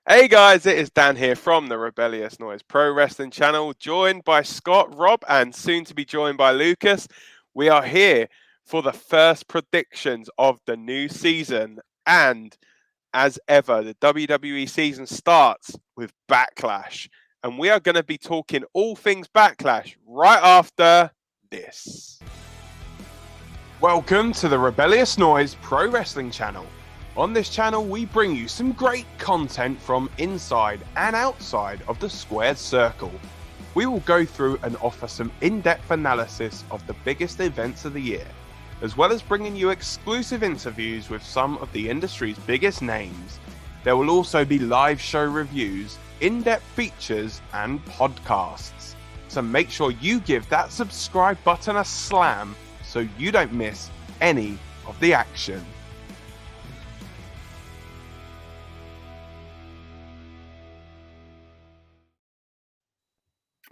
Hey guys, it is Dan here from the Rebellious Noise Pro Wrestling channel, joined by Scott, Rob, and soon to be joined by Lucas. We are here for the first predictions of the new season, and as ever, the WWE season starts with Backlash, and we are going to be talking all things Backlash right after this. Welcome to the Rebellious Noise Pro Wrestling channel. On this channel, we bring you some great content from inside and outside of the squared circle. We will go through and offer some in-depth analysis of the biggest events of the year, as well as bringing you exclusive interviews with some of the industry's biggest names. There will also be live show reviews, in-depth features, and podcasts. So make sure you give that subscribe button a slam so you don't miss any of the action.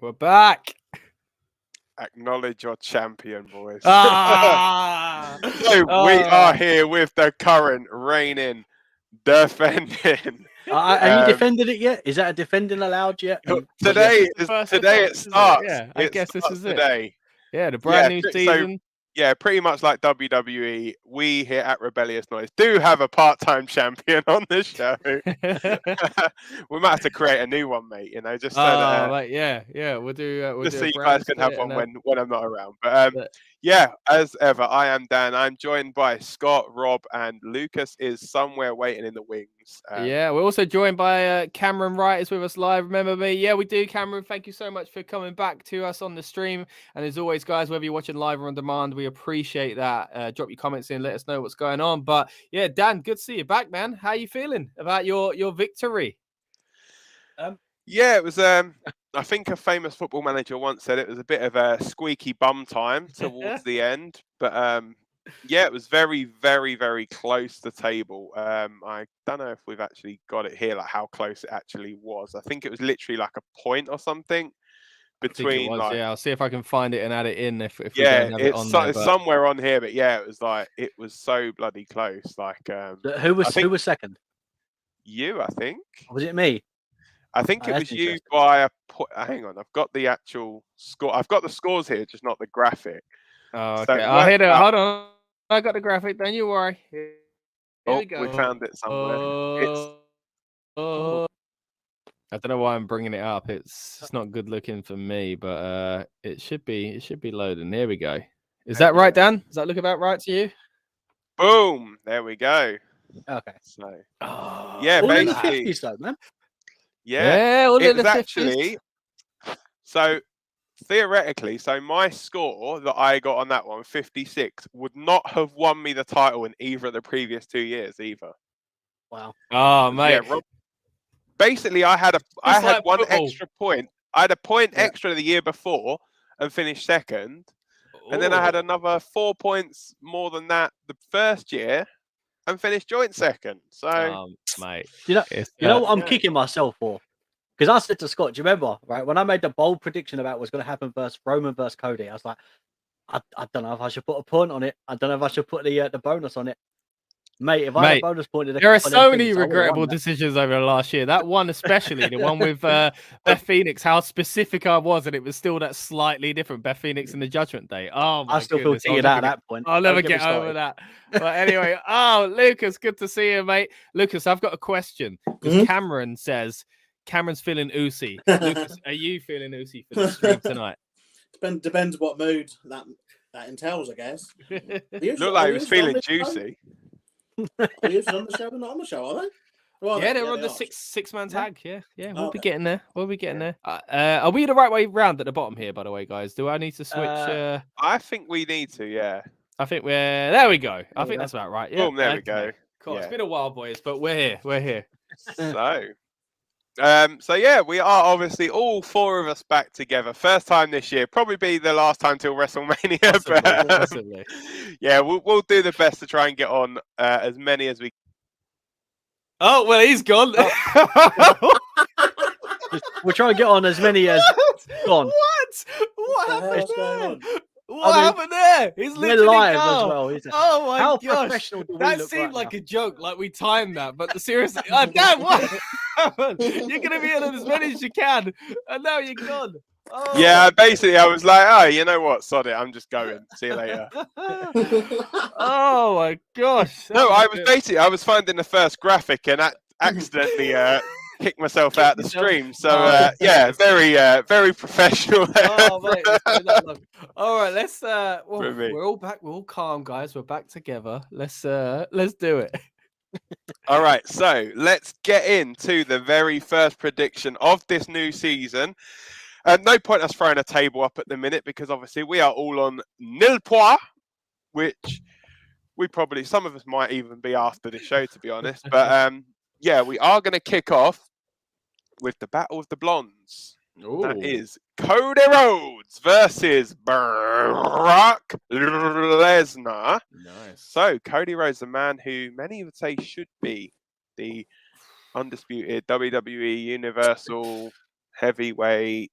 We're back. Acknowledge your champion, boys. We are here with the current reigning, defending. Have you defended it yet? Is that a defending allowed yet? Today it starts. Yeah, I guess this is today. Yeah, the brand new season. Yeah, pretty much like WWE, we here at Rebellious Noise do have a part-time champion on this show. We might have to create a new one, mate. You know, just so that, we'll do. Just so you guys can have one when I'm not around. But yeah, as ever, I am Dan. I'm joined by Scott, Rob, and Lucas is somewhere waiting in the wings. We're also joined by Cameron Wright is with us live. Remember me? Yeah, we do, Cameron. Thank you so much for coming back to us on the stream. And as always, guys, whether you're watching live or on demand, we appreciate that. Drop your comments in, let us know what's going on. But yeah, Dan, good to see you back, man. How are you feeling about your victory? Yeah, it was. I think a famous football manager once said it was a bit of a squeaky bum time towards the end. But yeah, it was very, very, very close to table. I don't know if we've actually got it here, like how close it actually was. I think it was literally like a point or something. Between I'll see if I can find it and add it in if we don't have it on there, it's somewhere on here, but yeah, it was so bloody close. Like who was second? You, I think. Was it me? I think it was you by a point. Hang on, I've got the actual score. I've got the scores here, just not the graphic. Oh, okay. Hold on. I got the graphic. Don't you worry. Here we go. We found it somewhere. I don't know why I'm bringing it up. It's not good looking for me, but it should be loading. Here we go. Is that right, Dan? Does that look about right to you? Boom! There we go. Okay. So yeah, all basically, in the 50s though, man. Yeah, all it in was the 50s. Actually. So theoretically, my score that I got on that one, 56, would not have won me the title in either of the previous 2 years either. Wow. Oh, mate. Yeah, basically, I had one extra point. I had a point extra the year before and finished second. And then I had another 4 points more than that the first year and finished joint second. So, mate. You know what I'm kicking myself for? Because I said to Scott, do you remember, right, when I made the bold prediction about what's going to happen versus Roman versus Cody, I was like, I don't know if I should put a point on it. I don't know if I should put the bonus on it. Mate, if I had a bonus point, there are so many regrettable decisions over the last year. That one especially, the one with Beth Phoenix, how specific I was, and it was still that slightly different Beth Phoenix in the Judgment Day. Oh, my I still feel teared out at that point. I'll never get over that. But anyway, Lucas, good to see you, mate. Lucas, I've got a question. Because Cameron says Cameron's feeling oozy. Lucas, are you feeling oozy for the stream tonight? Depends what mood that entails, I guess. Look like he was feeling juicy. Are you on the show or not on the show, are they? Well, they're on the six-man tag. Yeah. We'll be getting there. Are we the right way round at the bottom here, by the way, guys? Do I need to switch? I think we need to, yeah. I think there we go. I think that's about right. Yeah. Boom, there we go. Cool. Yeah. It's been a while, boys, but we're here. So yeah, we are obviously all four of us back together. First time this year, probably be the last time till WrestleMania. Possibly. Yeah, we'll do the best to try and get on as many as we. Oh well, he's gone. We'll try and get on as many as gone. What happened there? What happened there? He's literally live gone. as well. Isn't it? Oh my How gosh. professional do we that look seemed right like now? a joke, like we timed that. But seriously, damn, what? You're gonna be in as many as you can, and now you're gone. Oh. Yeah, basically, I was like, oh, you know what? Sod it. I'm just going. See you later. Oh my gosh. No, I was finding the first graphic and accidentally kicked myself out the stream. So yeah, very professional. Oh, mate, all right, let's. We're all back. We're all calm, guys. We're back together. Let's do it. All right, so let's get into the very first prediction of this new season. No point us throwing a table up at the minute because obviously we are all on nil point, which some of us might even be after the show, to be honest. But yeah, we are going to kick off with the Battle of the Blondes. Ooh. That is Cody Rhodes versus Brock Lesnar. Nice. So Cody Rhodes, the man who many would say should be the undisputed WWE Universal Heavyweight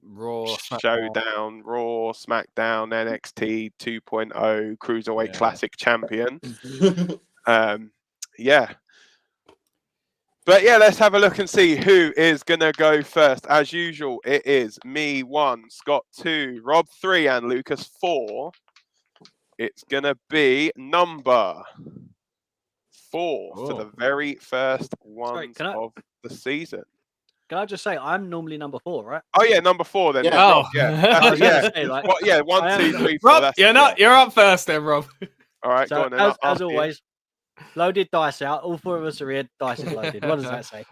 Raw Showdown, Raw, SmackDown, NXT 2.0 Cruiserweight Classic champion. Yeah. But yeah, let's have a look and see who is going to go first. As usual, it is me 1, Scott 2, Rob 3, and Lucas 4. It's going to be number 4 for the very first ones of the season. Can I just say I'm normally number 4, right? Oh yeah, number 4 then. Yeah. Oh. Yeah. 1, 2, 3, 4. Rob, you're up first then, Rob. All right, so go on then. As always, loaded dice out. All 4 of us are here. Dice is loaded. What does that say?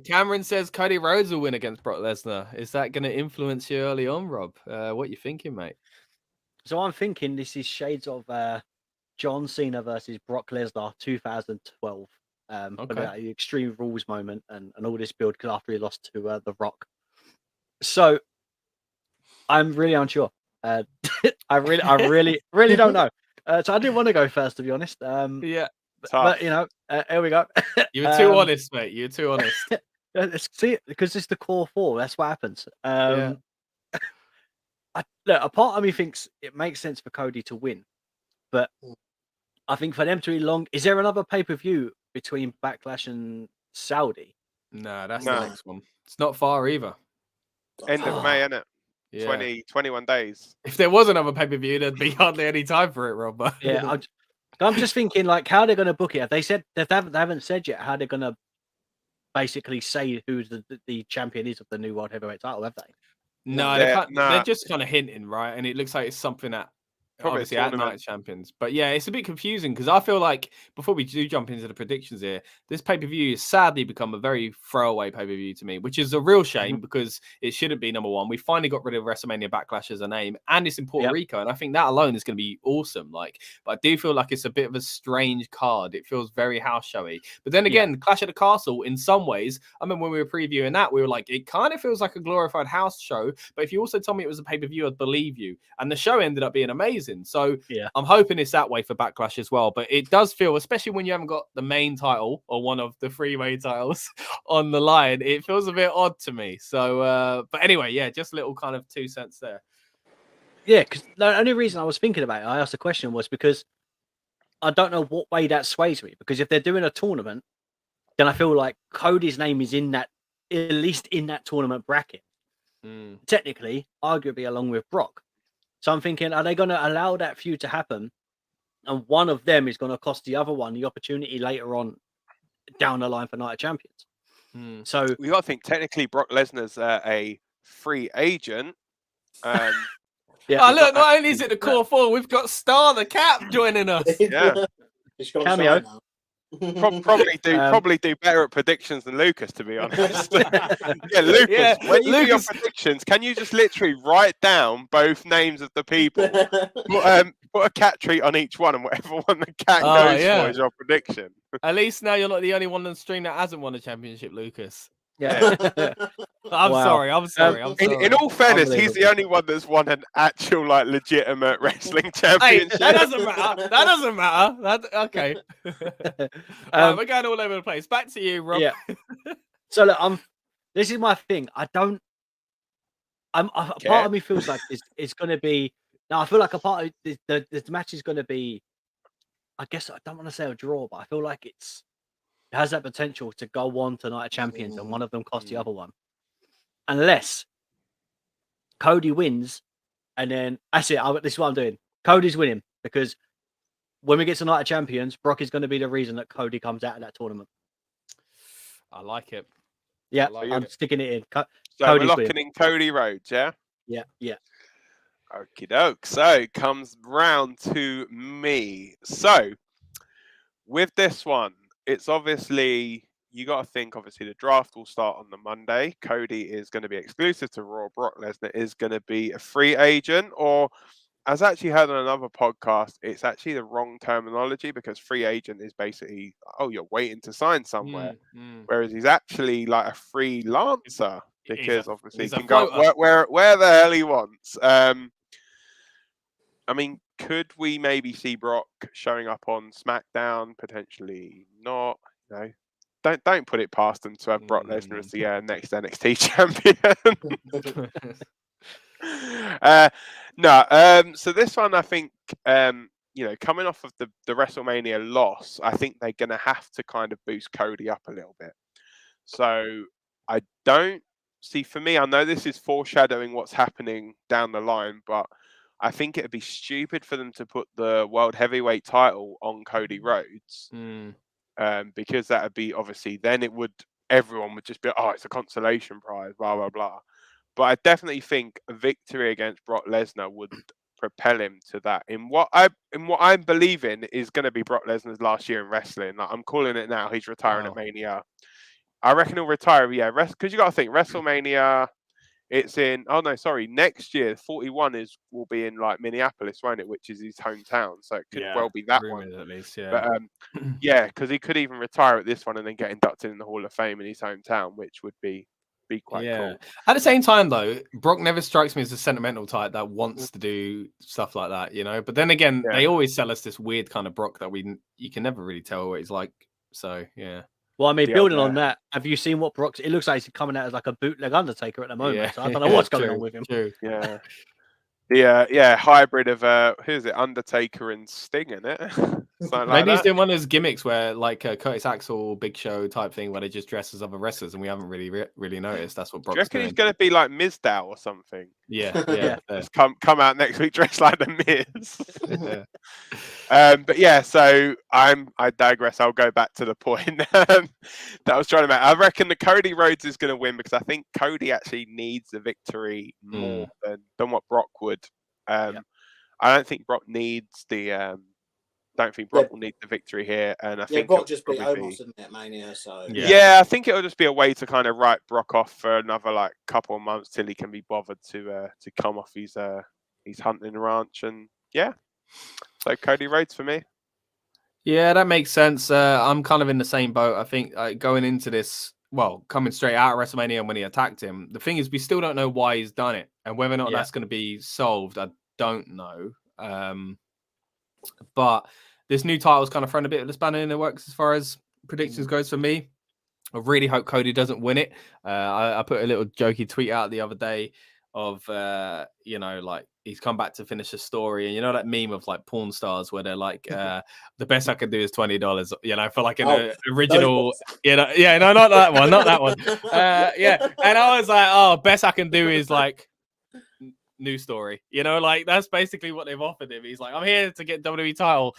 Cameron says Cody Rhodes will win against Brock Lesnar. Is that going to influence you early on, Rob? What are you thinking, mate? So I'm thinking this is shades of John Cena versus Brock Lesnar 2012. For the Extreme Rules moment and all this build because after he lost to The Rock. So I'm really unsure. I really don't know. So I didn't want to go first, to be honest. Yeah. But you know, here we go. You were too honest, mate. You were too honest. Let's see it because it's the core 4. That's what happens. Look, a part of me thinks it makes sense for Cody to win, but I think for them to elongate, is there another pay-per-view between Backlash and Saudi? No, that's the next one. It's not far either. End of May, isn't it? Yeah. 21 days. If there was another pay-per-view, there'd be hardly any time for it, Rob. Yeah, I'm just thinking, like, how they're going to book it. Have they said they haven't said yet how they're going to basically say who the champion is of the new World Heavyweight title, have they? No, they're just kind of hinting, right? And it looks like it's something that obviously at Night Champions. But yeah, it's a bit confusing because I feel like before we do jump into the predictions here, this pay-per-view has sadly become a very throwaway pay-per-view to me, which is a real shame because it shouldn't be number 1. We finally got rid of WrestleMania Backlash as a name and it's in Puerto Rico. And I think that alone is going to be awesome. But I do feel like it's a bit of a strange card. It feels very house showy. But then again, Clash at the Castle, in some ways, I mean, when we were previewing that, we were like, it kind of feels like a glorified house show. But if you also told me it was a pay-per-view, I'd believe you. And the show ended up being amazing. So I'm hoping it's that way for Backlash as well. But it does feel, especially when you haven't got the main title or one of the three-way titles on the line, it feels a bit odd to me. So, but anyway, just a little kind of 2 cents there. Yeah, because the only reason I was thinking about it, I asked the question was because I don't know what way that sways me. Because if they're doing a tournament, then I feel like Cody's name is in that, at least in that tournament bracket. Technically, arguably along with Brock. So I'm thinking, are they going to allow that feud to happen? And one of them is going to cost the other one the opportunity later on down the line for Night of Champions. So we got to think technically Brock Lesnar's a free agent. Oh, look, not only is it the core 4, we've got Star the Cap joining us. Yeah. Cameo. Probably do better at predictions than Lucas, to be honest. Lucas, when you do your predictions, can you just literally write down both names of the people, put a cat treat on each one, and whatever one the cat goes for is your prediction. At least now you're not the only one on the stream that hasn't won a championship, Lucas. Yeah. I'm sorry. In all fairness, he's the only one that's won an actual, legitimate wrestling championship. Hey, that doesn't matter. Okay. Right, we're going all over the place. Back to you, Rob. Yeah. So look, this is my thing. A part of me feels like it's going to be. Now I feel like a part of this match is going to be. I guess I don't want to say a draw, but I feel like it's has that potential to go on to Night of Champions and one of them cost the other one. Unless Cody wins, and then that's it. This is what I'm doing. Cody's winning, because when we get to Night of Champions, Brock is going to be the reason that Cody comes out of that tournament. I like it. Yeah, I'm sticking it in. So Cody's we're locking winning. in Cody Rhodes, yeah? Yeah. Okie doke. So it comes round to me. So with this one, it's obviously, you got to think, obviously, the draft will start on the Monday. Cody is going to be exclusive to Raw. Brock Lesnar is going to be a free agent, or as I actually heard on another podcast, it's actually the wrong terminology, because free agent is basically, oh, you're waiting to sign somewhere. Whereas he's actually like a freelancer, because obviously he can go where the hell he wants. I mean, could we maybe see Brock showing up on SmackDown? Potentially not. No, don't put it past them to have Brock Lesnar as the next NXT champion. No. So this one, I think, coming off of the WrestleMania loss, I think they're going to have to kind of boost Cody up a little bit. So I don't see, for me, I know this is foreshadowing what's happening down the line, but I think it'd be stupid for them to put the World Heavyweight title on Cody Rhodes, because that would be, obviously, then everyone would just be, oh, it's a consolation prize, blah, blah, blah. But I definitely think a victory against Brock Lesnar would propel him to that. In what I'm believing is going to be Brock Lesnar's last year in wrestling. Like, I'm calling it now. He's retiring at Mania. I reckon he'll retire. Because you got to think, WrestleMania, it's in, next year, 41 will be in like Minneapolis, won't it? Which is his hometown. So it could well be that one. At least, yeah. But because he could even retire at this one and then get inducted in the Hall of Fame in his hometown, which would be quite cool. At the same time, though, Brock never strikes me as a sentimental type that wants to do stuff like that, But then again, they always sell us this weird kind of Brock that you can never really tell what he's like. So yeah. Well, I mean, building on that, have you seen what Brock's? It looks like he's coming out as like a bootleg Undertaker at the moment. Yeah. So I don't know what's going on with him. True. Yeah. Hybrid of who's it? Undertaker and Sting, in it. Maybe he's doing one of those gimmicks where, like, Curtis Axel, Big Show type thing, where they just dress as other wrestlers, and we haven't really noticed. That's what Brock's do you reckon doing. He's going to be like Mizdow or something? Yeah. Just come out next week dressed like the Miz. But yeah, so I digress. I'll go back to the point that I was trying to make. I reckon the Cody Rhodes is going to win, because I think Cody actually needs the victory more than what Brock would. I don't think Brock needs the. Don't think Brock will need the victory here, and I think Brock just beat Omos in that Mania. So I think it'll just be a way to kind of write Brock off for another like couple of months till he can be bothered to come off his hunting ranch, and so Cody Rhodes for me. Yeah, that makes sense. I'm kind of in the same boat. I think going into this, coming straight out of WrestleMania when he attacked him, the thing is we still don't know why he's done it, and whether or not that's going to be solved, I don't know. But this new title's kind of thrown a bit of the spanner in the works as far as predictions goes for me. I really hope Cody doesn't win it. I put a little jokey tweet out the other day of, like he's come back to finish a story. And that meme of like porn stars where they're like, the best I can do is $20, for like an original, not that one, not that one. And I was like, best I can do is like, new story, like that's basically what they've offered him. He's like, I'm here to get WWE title.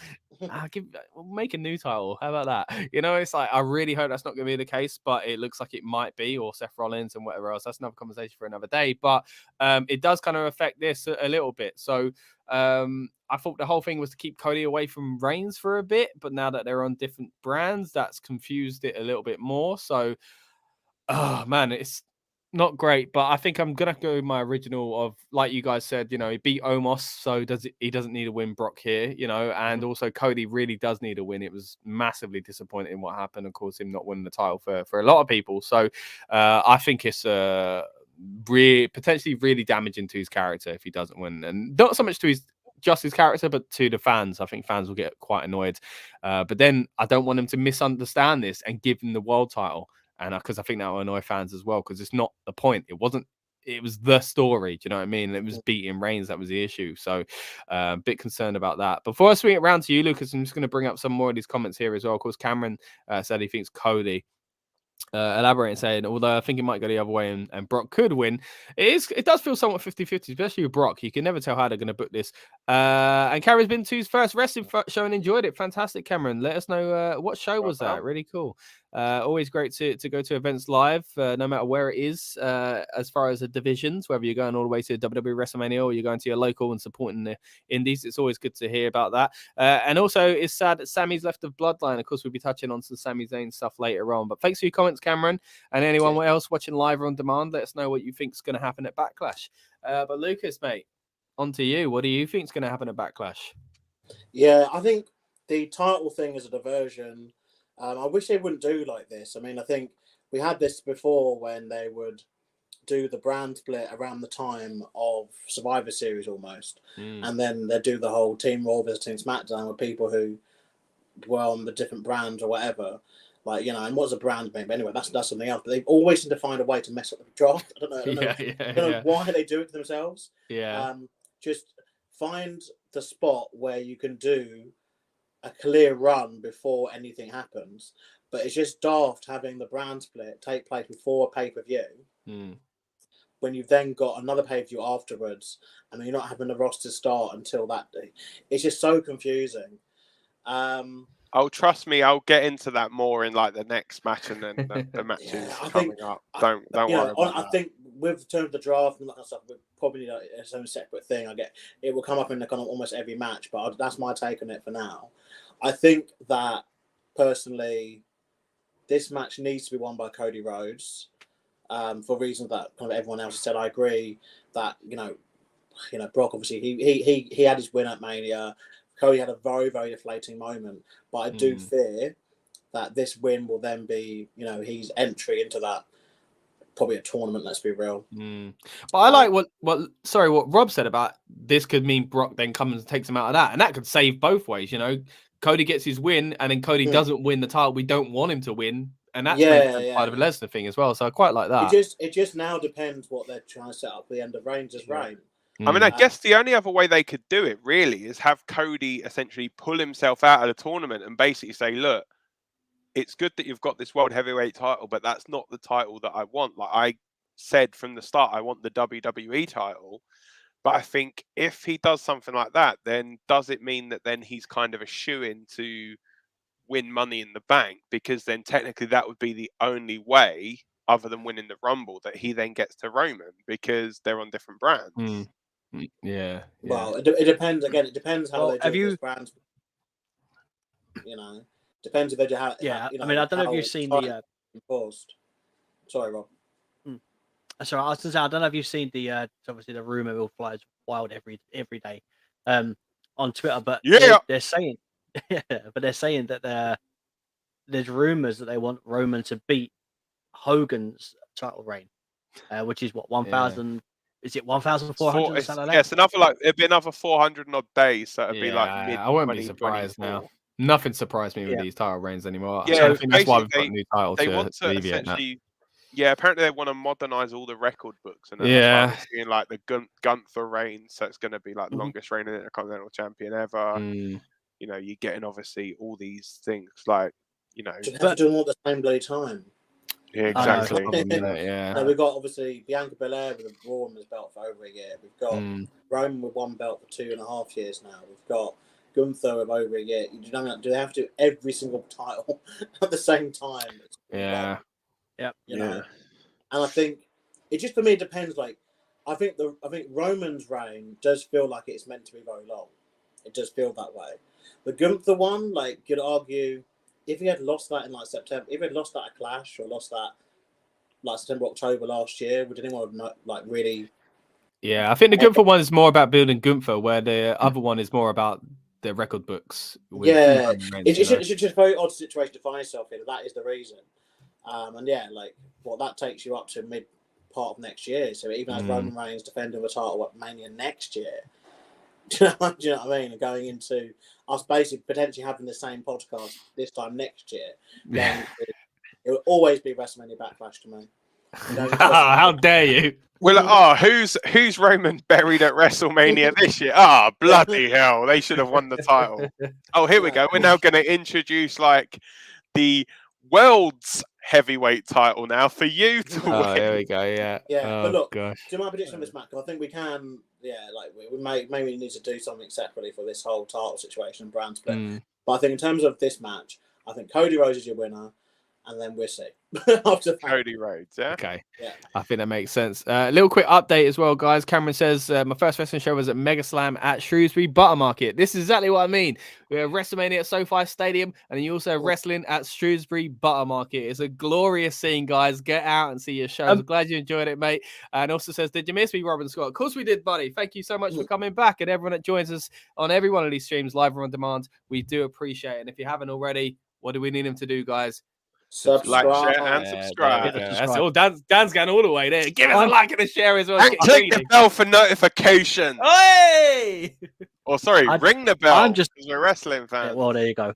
Make a new title. How about that? It's like, I really hope that's not going to be the case, but it looks like it might be, or Seth Rollins and whatever else. That's another conversation for another day. But it does kind of affect this a little bit. So I thought the whole thing was to keep Cody away from Reigns for a bit, but now that they're on different brands, that's confused it a little bit more. So, man, it's not great, but I think I'm gonna go with my original of, like you guys said, he beat Omos, so he doesn't need to win Brock here, and also Cody really does need a win. It was massively disappointing what happened, of course, him not winning the title for a lot of people. So I think it's potentially really damaging to his character if he doesn't win, and not so much to his character, but to the fans. I think fans will get quite annoyed. But then I don't want him to misunderstand this and give him the world title. And because I think that will annoy fans as well, because it's not the point. It wasn't it was the story. Do you know what I mean? It was beating Reigns. That was the issue. So a bit concerned about that. Before I swing it around to you, Lucas, I'm just going to bring up some more of these comments here as well. Of course, Cameron said he thinks Cody. Elaborating, saying, although I think it might go the other way and Brock could win, it does feel somewhat 50-50, especially with Brock. You can never tell how they're going to book this. And Cameron's been to his first wrestling show and enjoyed it. Fantastic, Cameron. Let us know what show was that. Really cool. Always great to go to events live, no matter where it is, as far as the divisions, whether you're going all the way to WWE WrestleMania or you're going to your local and supporting the indies. It's always good to hear about that. And also, it's sad that Sami's left of Bloodline. Of course, we'll be touching on some Sami Zayn stuff later on. But thanks for your comments, Cameron. And anyone else watching live or on demand, let us know what you think is going to happen at Backlash. But Lucas, mate, on to you. What do you think is going to happen at Backlash? Yeah, I think the title thing is a diversion. I wish they wouldn't do like this. I mean, I think we had this before when they would do the brand split around the time of Survivor Series almost. And then they do the whole Team Raw visiting SmackDown with people who were on the different brands or whatever. Like, you know, and what's a brand name? But anyway, that's something else. But they always seem to find a way to mess up the draft. I don't know why they do it to themselves. Yeah. Just find the spot where you can do a clear run before anything happens. But it's just daft having the brand split take place before a pay-per-view. When you've then got another pay-per-view afterwards, and then you're not having the roster start until that day. It's just so confusing. Oh, trust me, I'll get into that more in like the next match and then the matches coming up. Don't worry about that. I think with terms of the draft and that kind of stuff, we probably need its own separate thing. It will come up in the kind of almost every match, but that's my take on it for now. I think that personally, this match needs to be won by Cody Rhodes for reasons that kind of everyone else has said. I agree that you know Brock obviously he had his win at Mania. Cody had a very, very deflating moment, but I do fear that this win will then be, his entry into that, probably a tournament, let's be real. But I like what Rob said about this could mean Brock then comes and takes him out of that, and that could save both ways, Cody gets his win, and then Cody doesn't win the title we don't want him to win, and that's part of a Lesnar thing as well, so I quite like that. It just now depends what they're trying to set up for the end of Reigns' reign. I mean, I guess the only other way they could do it really is have Cody essentially pull himself out of the tournament and basically say, look, it's good that you've got this world heavyweight title, but that's not the title that I want. Like I said from the start, I want the WWE title. But I think if he does something like that, then does it mean that then he's kind of a shoo-in to win Money in the Bank? Because then technically that would be the only way, other than winning the Rumble, that he then gets to Roman because they're on different brands. Yeah. Well, it depends. Again, it depends how they do those brands. Depends if they do how. Yeah, I mean, I don't know if you've seen the enforced. Sorry, Rob. Sorry, I was going to say I don't know if you've seen the obviously the rumor will fly wild every day on Twitter, but they're saying that there's rumors that they want Roman to beat Hogan's title reign, which is what 1,000. Is it 1,400? Yes, it'd be another 400 and odd days, so it'd be like mid. I wouldn't be surprised now. Nothing surprised me with these title reigns anymore. Yeah, I think that's why we've got a new title they want to essentially. Yeah, apparently they want to modernize all the record books, and then seeing like the Gunther reign, so it's going to be like the longest reigning Intercontinental Champion ever. You're getting obviously all these things like Just have to do them all at the same bloody time. Yeah, exactly. So we've got obviously Bianca Belair with a Raw Women's belt for over a year. We've got Roman with one belt for 2.5 years now. We've got Gunther with over a year. Do they have to do every single title at the same time? And I think it just for me depends. Like I think Roman's reign does feel like it's meant to be very long. It does feel that way. The Gunther one, like you'd argue, if he had lost that in like September, if he had lost that at Clash or lost that like September, October last year, would anyone have like really? Yeah, I think the Gunther one is more about building Gunther, where the other one is more about the record books. It's just a very odd situation to find yourself in. That is the reason. That takes you up to mid part of next year. So even as Roman Reigns defending the title at Mania next year, do you know what I mean? And going into us basically potentially having the same podcast this time next year, it will always be WrestleMania Backlash to me. How dare you? We're like, who's Roman buried at WrestleMania this year? Bloody hell! They should have won the title. Oh, here we go. We're now going to introduce like the world's heavyweight title now for you to win. Oh, here we go. Yeah. Yeah, but look, gosh. to my prediction of this match, I think we can. Yeah, like we maybe need to do something separately for this whole title situation and brand split. But I think in terms of this match, I think Cody Rhodes is your winner, and then we'll see. After that. Cody Rhodes, yeah. Okay. Yeah. I think that makes sense. Little quick update as well, guys. Cameron says my first wrestling show was at Mega Slam at Shrewsbury Butter Market. This is exactly what I mean. We have WrestleMania at SoFi Stadium, and then you also have wrestling at Shrewsbury Butter Market. It's a glorious scene, guys. Get out and see your shows. I'm glad you enjoyed it, mate. And also says, did you miss me, Robin Scott? Of course we did, buddy. Thank you so much for coming back, and everyone that joins us on every one of these streams, live or on demand. We do appreciate it. And if you haven't already, what do we need them to do, guys? Like, share, and subscribe. That's all. Dan's going all the way there. Give us a like and a share as well. And click the bell for notifications. Hey! Or sorry, ring the bell. I'm just because we're wrestling fans. Yeah, well, there you go.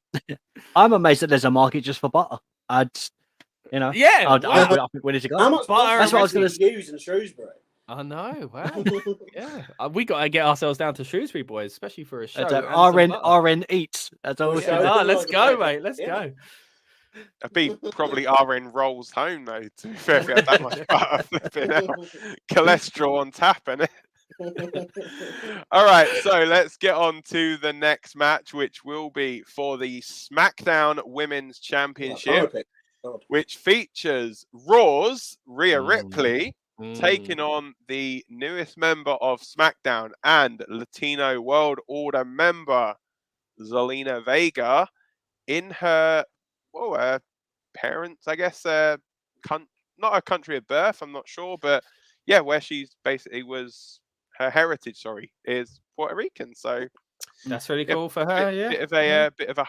I'm amazed that there's a market just for butter. I think we need to go. How much butter That's what I was going to use in Shrewsbury? I know. Wow. Yeah. We got to get ourselves down to Shrewsbury, boys, especially for a show. RN eats. That's all. Let's go, mate. Let's go. I'd be probably RN rolls home though. To be fair, if we had that much butter flipping out. Cholesterol on tap, innit? All right, so let's get on to the next match, which will be for the SmackDown Women's Championship, which features Raw's Rhea Ripley taking on the newest member of SmackDown and Latino World Order member Zelina Vega in her parents, I guess, not a country of birth, I'm not sure, but yeah, where she's basically her heritage, is Puerto Rican. So that's really cool for her. Bit of a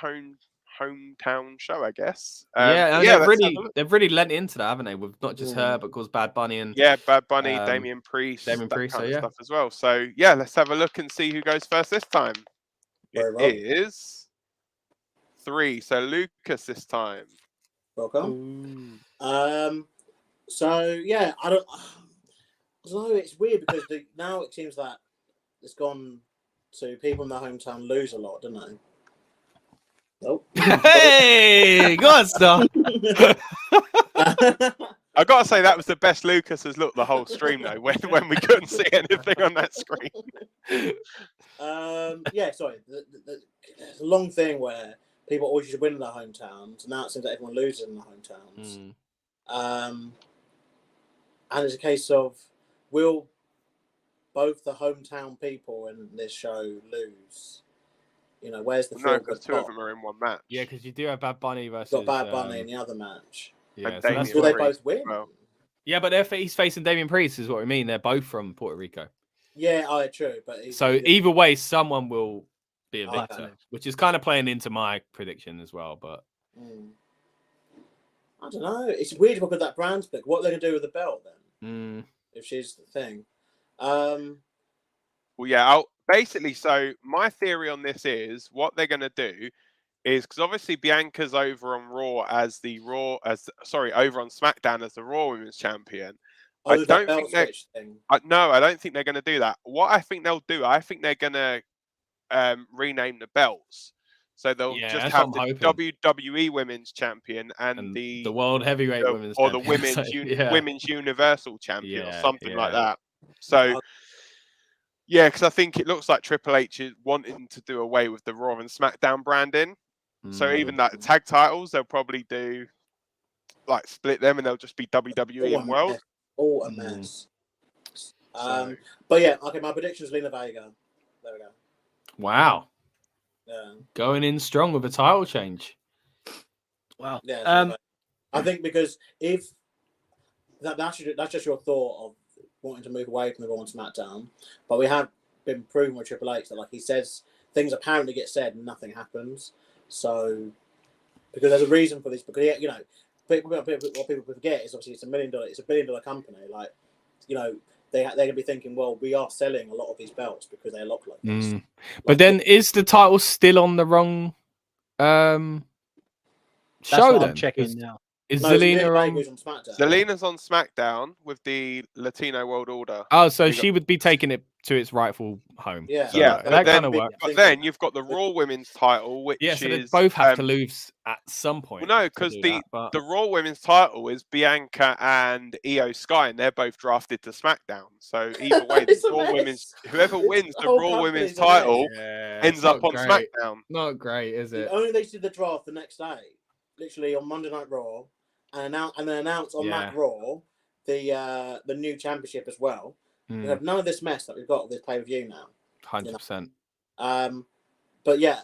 hometown show, I guess. They've really lent into that, haven't they? With not just her, but of course Bad Bunny and Bad Bunny, Damian Priest, kind of stuff as well. So yeah, let's have a look and see who goes first this time. It is 3, so Lucas this time. Welcome. So yeah, I don't know. It's weird because now it seems that it's gone to people in their hometown lose a lot, don't they? Nope. Hey, go on, stop. I gotta say that was the best Lucas has looked the whole stream though. When we couldn't see anything on that screen. Sorry. There's a long thing where people always used to win in their hometowns. Now it seems like everyone loses in their hometowns. And it's a case of, will both the hometown people in this show lose? You know, where's the no, because 2 of them are in one match. Yeah, because you do have Bad Bunny versus... Got Bad Bunny in the other match. Yeah, so will they both win? Well. Yeah, but he's facing Damian Priest, is what I mean. They're both from Puerto Rico. Yeah, true. But either way, someone will be a victor, which is kind of playing into my prediction as well. But I don't know. It's weird to put that brand split. What are they going to do with the belt then? If she's the thing. Well, yeah. Basically, so my theory on this is what they're going to do is, because obviously Bianca's over on over on SmackDown as the Raw Women's Champion. I don't think I don't think they're going to do that. What I think they'll do, I think they're going to rename the belts. So they'll just have the WWE Women's Champion and the World Heavyweight Women's or Champion. the Women's Universal Champion or something like that. So yeah, because I think it looks like Triple H is wanting to do away with the Raw and SmackDown branding. So even like the tag titles, they'll probably do like split them, and they'll just be WWE and World. All a mess. But yeah, okay. My prediction is Zelina Vega. There we go. Wow. Yeah. Going in strong with a title change. Wow. Yeah. I think because if that's just your thought of wanting to move away from the Raw and SmackDown, but we have been proven with Triple H that like he says things apparently get said and nothing happens. So because there's a reason for this, because you know, what people forget is obviously it's $1 billion company. Like, you know, they're going to be thinking, well, we are selling a lot of these belts because they look like this. But then is the title still on the wrong show? Then I'm checking now. Is No, Zelina Vega's on? on SmackDown. Zelina's on SmackDown with the Latino World Order. Oh, so We she would be taking it to its rightful home. Yeah, So Yeah, that kind of works. but then you've got the Raw Women's title, which Yeah, so they is both have to lose at some point. well, no, to because do the that, but the Raw Women's title is Bianca and Io Sky, and they're both drafted to SmackDown. So either way, the It's a Raw mess. Women's whoever wins The the whole Raw Women's company's a mess. title yeah, ends it's up not on great. SmackDown. Not great, is it? Only they did the draft the next day, literally on Monday Night Raw, and then announced on that Raw the new championship as well. We have none of this mess that we've got with this pay-per-view now. 100%. But yeah,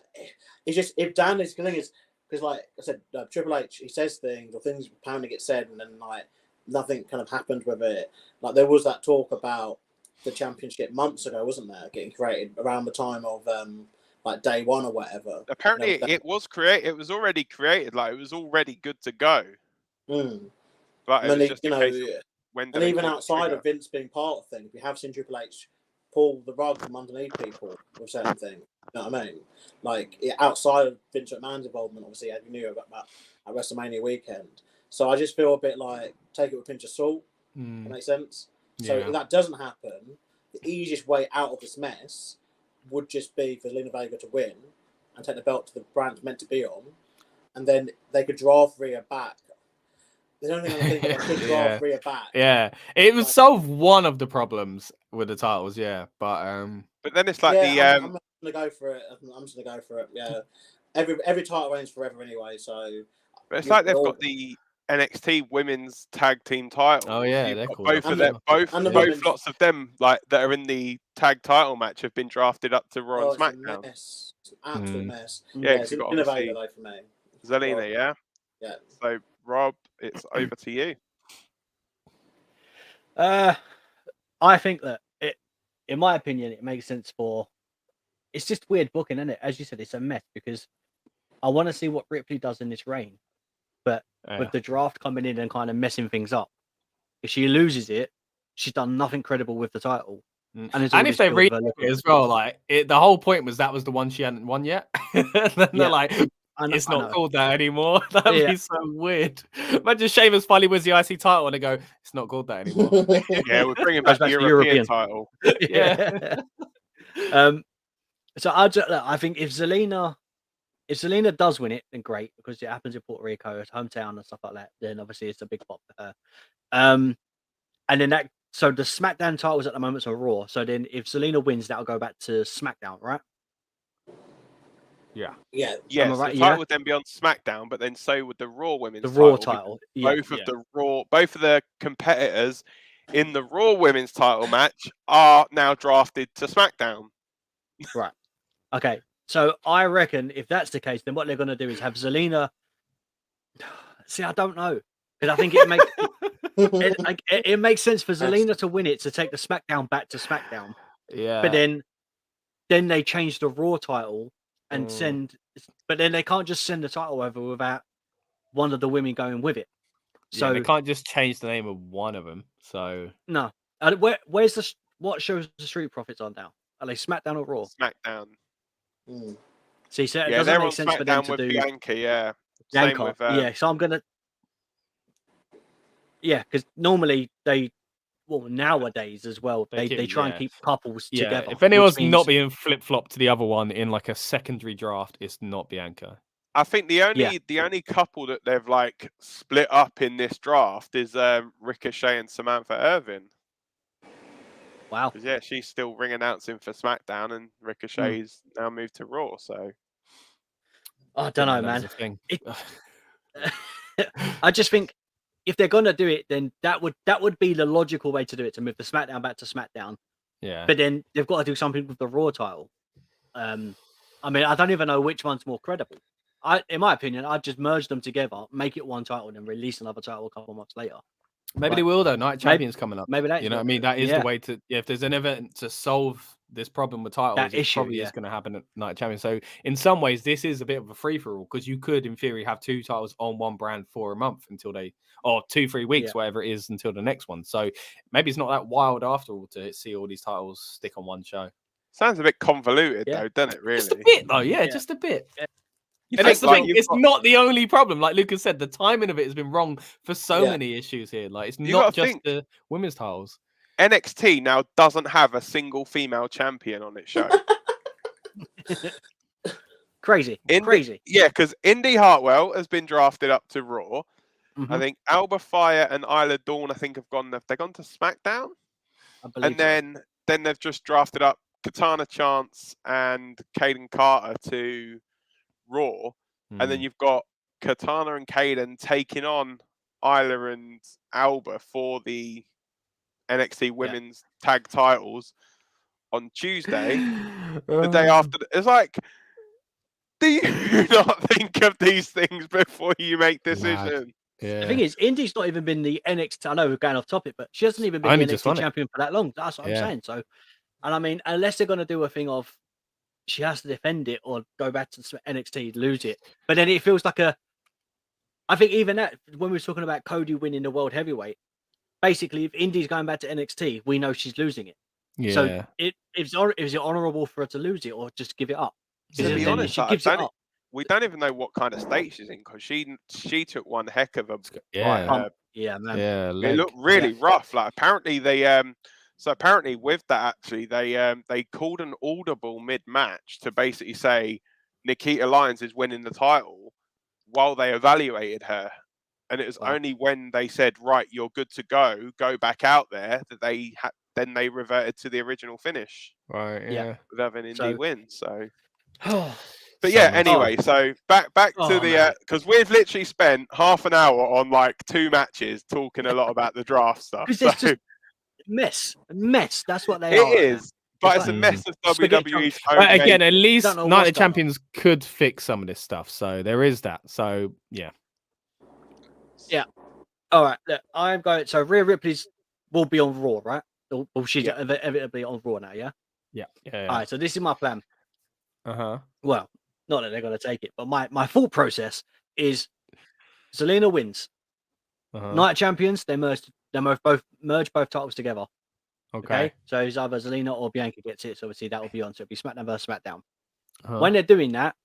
it's just if Dan is the thing is because like I said, Triple H he says things or things apparently get said and then like nothing kind of happened with it. Like there was that talk about the championship months ago, wasn't there? Getting created around the time of like day one or whatever. Apparently, it was created. It was already created. Like it was already good to go. But it was just a case of when. And even outside of Vince being part of things, we have seen Triple H pull the rug from underneath people with certain things. You know what I mean? Like outside of Vince McMahon's involvement, obviously, as we knew about at WrestleMania weekend. So I just feel a bit like take it with a pinch of salt. That makes sense. So if that doesn't happen, the easiest way out of this mess would just be for Zelina Vega to win and take the belt to the brand it's meant to be on, and then they could draft Rhea back. The only thing I think they could draft Rhea back. Yeah, it would solve one of the problems with the titles. Yeah, but then it's like I'm gonna go for it. I'm just gonna go for it. Yeah, every title reigns forever anyway. So, but it's like they've got the NXT Women's Tag Team title. Oh yeah, they're cool. Both of them, both lots of them like that are in the tag title match have been drafted up to Raw and SmackDown. It's an absolute mess. Yeah, because you've got Innovator though for me. Zelina, yeah. Yeah. So Rob, it's over to you. I think that in my opinion, it makes sense for. It's just weird booking, isn't it? As you said, it's a mess because I want to see what Ripley does in this reign, but with the draft coming in and kind of messing things up, if she loses it, she's done nothing credible with the title. And if they read it as well, like the whole point was that was the one she hadn't won yet. And then they're like, it's not called that anymore. That'd be so weird. Imagine Sheamus finally wins the IC title and they go, it's not called that anymore. Yeah, we're bringing back the European title. Yeah. So I think if Zelina does win it, then great because it happens in Puerto Rico, it's hometown and stuff like that. Then obviously it's a big pop for her. And then so the SmackDown titles at the moment are Raw. So then if Zelina wins, that'll go back to SmackDown, right? Yeah. So the title would then be on SmackDown, but then so would the Raw Women's title. The Raw title. Both of the competitors in the Raw Women's title match are now drafted to SmackDown. Right. Okay. So I reckon if that's the case, then what they're going to do is have Zelina. See, I don't know because I think it makes it makes sense for Zelina to win it to take the SmackDown back to SmackDown. Yeah. But then they change the Raw title and send. But then they can't just send the title over without one of the women going with it. So they can't just change the name of one of them. So no. Where's what shows the Street Profits on now? Are they SmackDown or Raw? SmackDown. See, so it doesn't make sense for them to do Bianca, yeah. Bianca, So I'm gonna, because normally nowadays as well, they try and keep couples together. If anyone's not being flip flopped to the other one in like a secondary draft, it's not Bianca. I think the only couple that they've like split up in this draft is Ricochet and Samantha Irvin. Wow. Yeah, she's still ring announcing for SmackDown, and Ricochet's now moved to Raw. So I don't know, man. I just think if they're gonna do it, then that would be the logical way to do it, to move the SmackDown back to SmackDown. Yeah. But then they've got to do something with the Raw title. I mean, I don't even know which one's more credible. In my opinion, I'd just merge them together, make it one title, and then release another title a couple months later. Maybe they will though. Night Champions coming up. Maybe that. You know what I mean? That is the way to. Yeah, if there's an event to solve this problem with titles, it probably is going to happen at Night Champions. So in some ways, this is a bit of a free for all because you could, in theory, have two titles on one brand for a month until or 2-3 weeks, whatever it is, until the next one. So maybe it's not that wild after all to see all these titles stick on one show. Sounds a bit convoluted though, doesn't it? Really? Just a bit though. Yeah, just a bit. And that's the thing. It's not the only problem. Like Lucas said, the timing of it has been wrong for so many issues here. Like it's not just the women's titles. NXT now doesn't have a single female champion on its show. Crazy. Yeah, because Indy Hartwell has been drafted up to Raw. Mm-hmm. I think Alba Fire and Isla Dawn, I think, have gone to SmackDown. And then they've just drafted up Katana Chance and Kaden Carter to Raw. And then you've got Katana and Kaden taking on Isla and Alba for the NXT Women's Tag Titles on Tuesday, the day after. It's like, do you not think of these things before you make decisions? Yeah. The thing is, Indy's not even been the NXT. I know we're going off topic, but she hasn't even been the NXT champion for that long. That's what I'm saying. So, and I mean, unless they're going to do a thing of she has to defend it or go back to NXT, lose it, but then it feels like I think even that when we were talking about Cody winning the world heavyweight, basically, if Indy's going back to NXT, we know she's losing it. Yeah. So is it honourable for her to lose it or just give it up? To be honest, we don't even know what kind of state she's in because she took one heck of a man. It looked really rough. Like apparently apparently with that actually they called an audible mid-match to basically say Nikita Lyons is winning the title while they evaluated her. And it was only when they said, right, you're good to go back out there, that then they reverted to the original finish. Right, yeah. With having Indy win, so... But anyway, so back to the... Because we've literally spent half an hour on, like, 2 matches talking a lot about the draft stuff. Because it's just mess. That's what they are. It is. But it's a mess of WWE's own But again, at least Night of Champions could fix some of this stuff. So there is that. So, yeah. Yeah. All right. Look, I'm going. So Rhea Ripley's will be on Raw, right? Or she's inevitably on Raw now, yeah? Yeah. All right. So this is my plan. Well, not that they're going to take it, but my thought process is Zelina wins. Night Champions, they merge both titles together. Okay. So it's either Zelina or Bianca gets it. So obviously that will be on. So it'll be SmackDown versus SmackDown. When they're doing that,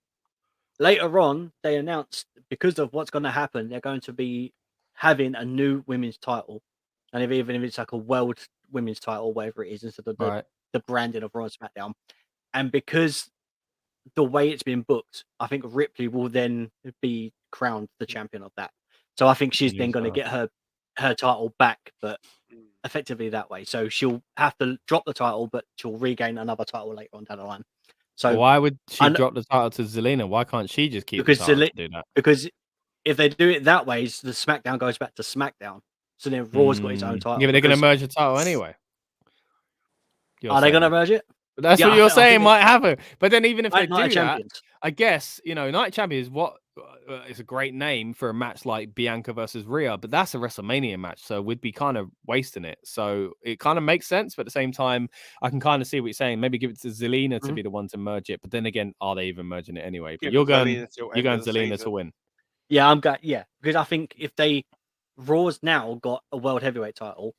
later on, they announced because of what's going to happen, they're going to be having a new women's title, and even if it's like a world women's title, whatever it is, instead of the branding of Raw and SmackDown. And because the way it's been booked, I think Ripley will then be crowned the champion of that. So I think she's then going to get her title back, but effectively that way. So she'll have to drop the title, but she'll regain another title later on down the line. So why would she drop the title to Zelina? Why can't she just keep the title to do that? Because if they do it that way, the SmackDown goes back to SmackDown. So then Raw's got its own title. Yeah, but they're going to merge the title anyway. Are they going to merge it? But that's what you're saying might happen. But then even if they do Champions. that, I guess, Night Champions, it's a great name for a match like Bianca versus Rhea, but that's a WrestleMania match, so we'd be kind of wasting it. So it kind of makes sense, but at the same time, I can kind of see what you're saying. Maybe give it to Zelina to be the one to merge it, but then again, are they even merging it anyway? But you're going Zelina to win. Yeah, because I think if Raw's now got a world heavyweight title,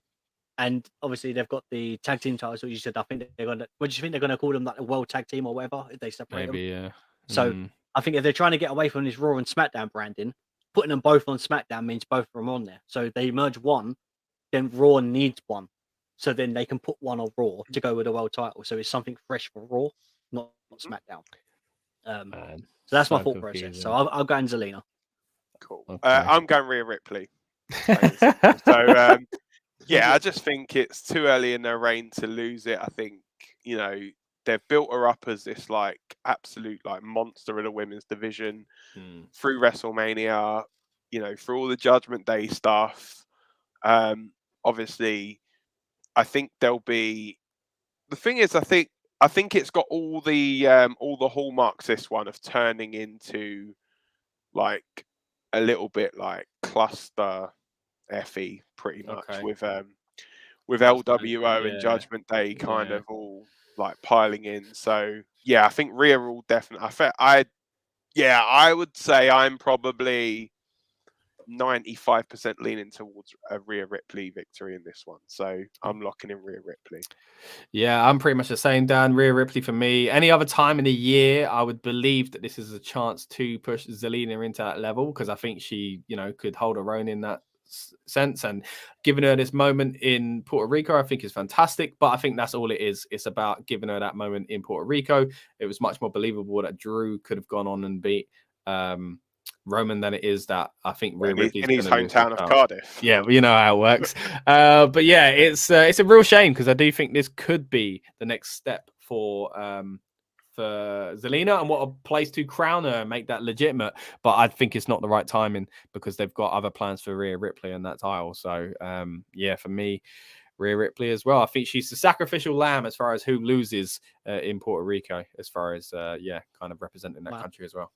and obviously they've got the tag team titles. What you said, I think they're going to. What do you think they're going to call them? Like a world tag team or whatever? If they separate them, yeah. So I think if they're trying to get away from this Raw and SmackDown branding, putting them both on SmackDown means both of them on there. So if they merge one, then Raw needs one. So then they can put one on Raw to go with the world title. So it's something fresh for Raw, not SmackDown. So that's my thought process. So I'll go in Zelina. Cool. Okay. I'm going Rhea Ripley. So yeah, I just think it's too early in their reign to lose it. I think they've built her up as this like absolute like monster in a women's division through WrestleMania, through all the Judgment Day stuff. Obviously, I think there'll be. The thing is, I think it's got all the hallmarks. This one of turning into like a little bit like cluster FE pretty much with LWO and Judgment Day kind of all like piling in. So yeah, I think Rhea will definitely. I would say I'm probably 95% leaning towards a Rhea Ripley victory in this one. So I'm locking in Rhea Ripley. Yeah, I'm pretty much the same, Dan. Rhea Ripley for me. Any other time in the year, I would believe that this is a chance to push Zelina into that level, because I think she, could hold her own in that sense. And giving her this moment in Puerto Rico, I think is fantastic. But I think that's all it is. It's about giving her that moment in Puerto Rico. It was much more believable that Drew could have gone on and beat Roman than it is that I think Rhea Ripley's in his hometown of Cardiff. Yeah, you know how it works. But yeah, it's a real shame, because I do think this could be the next step for Zelina, and what a place to crown her and make that legitimate. But I think it's not the right timing, because they've got other plans for Rhea Ripley and that title. So yeah, for me, Rhea Ripley as well. I think she's the sacrificial lamb as far as who loses in Puerto Rico, as far as kind of representing that country as well.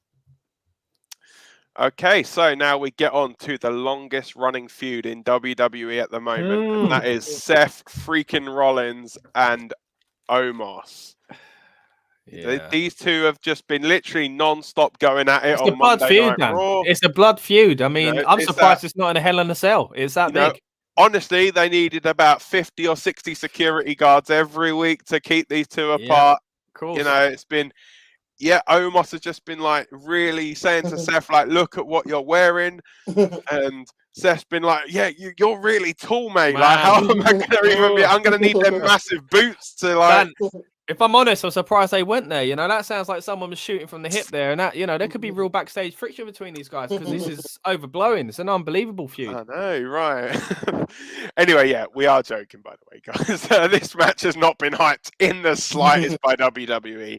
Okay, so now we get on to the longest running feud in WWE at the moment, and that is Seth freaking Rollins and Omos. Yeah. These two have just been literally non-stop going at it on Monday Night Raw. It's a blood feud. I mean, I'm surprised it's not in a Hell in a Cell. It's that big. Honestly, they needed about 50 or 60 security guards every week to keep these two apart. Cool. It's been... Yeah, Omos has just been like really saying to Seth, like, look at what you're wearing. And Seth's been like, yeah, you're really tall, mate. Man. Like, how am I going to even be? I'm going to need them massive boots to like. Dan, if I'm honest, I'm surprised they went there. That sounds like someone was shooting from the hip there. And that, there could be real backstage friction between these guys, because this is overblowing. It's an unbelievable feud. I know, right? Anyway, yeah, we are joking, by the way, guys. This match has not been hyped in the slightest by WWE.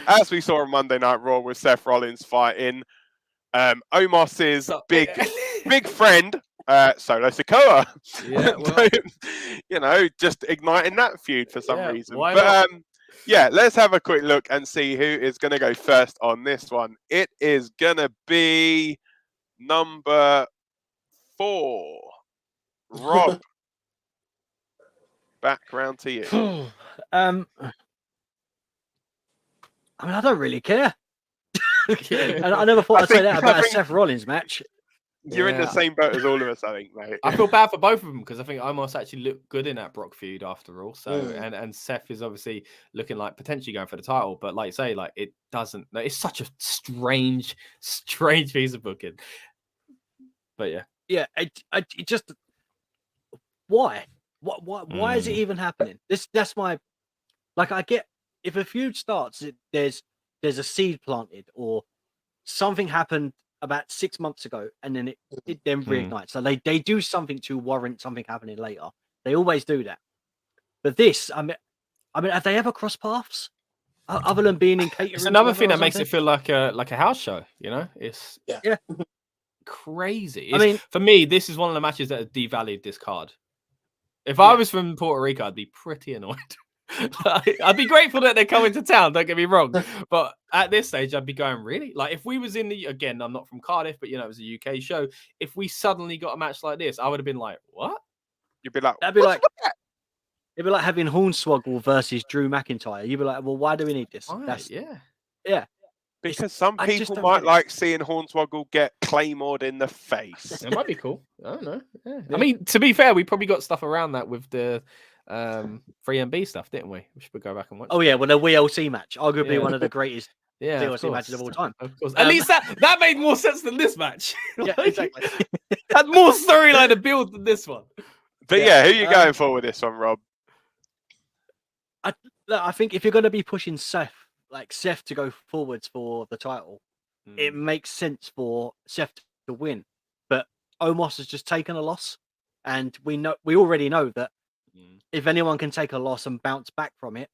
As we saw on Monday Night Raw with Seth Rollins fighting Omos's big friend, Solo Sikoa. Yeah, just igniting that feud for some reason. Why not? Yeah, let's have a quick look and see who is going to go first on this one. It is going to be number 4. Rob, back round to you. I mean, I don't really care. And I never thought I'd say that about a Seth Rollins match. You're in the same boat as all of us, I think, mate. I feel bad for both of them, because I think Omos actually looked good in that Brock feud after all. So, and Seth is obviously looking like potentially going for the title, but like you say, like it doesn't. It's such a strange piece of booking. But yeah, it just why is it even happening? That's my I get if a feud starts, there's a seed planted or something happened about 6 months ago, and then it then reignites. So they do something to warrant something happening later. They always do that. But this, I mean, have they ever crossed paths other than being in catering? It's another thing that makes it feel like a house show. It's crazy. I mean, for me, this is one of the matches that have devalued this card. If I was from Puerto Rico, I'd be pretty annoyed. I'd be grateful that they're coming to town, don't get me wrong, but at this stage I'd be going, really? Like, if we was in again, I'm not from Cardiff, but it was a UK show, if we suddenly got a match like this, I would have been like, what? You'd be like, it'd be like having Hornswoggle versus Drew McIntyre. You'd be like, well, why do we need this? Yeah, because some people might like seeing Hornswoggle get claymored in the face. It might be cool. I don't know. I mean, to be fair, we probably got stuff around that with the 3MB stuff, didn't we? We should go back and watch. Oh yeah, well, the WLC match, arguably one of the greatest DLC matches of all time. Of course. At least that made more sense than this match. Yeah, exactly. Had more storyline to build than this one. But who are you going for with this one, Rob? I think if you're going to be pushing Seth to go forwards for the title, it makes sense for Seth to win. But Omos has just taken a loss, and we already know that if anyone can take a loss and bounce back from it,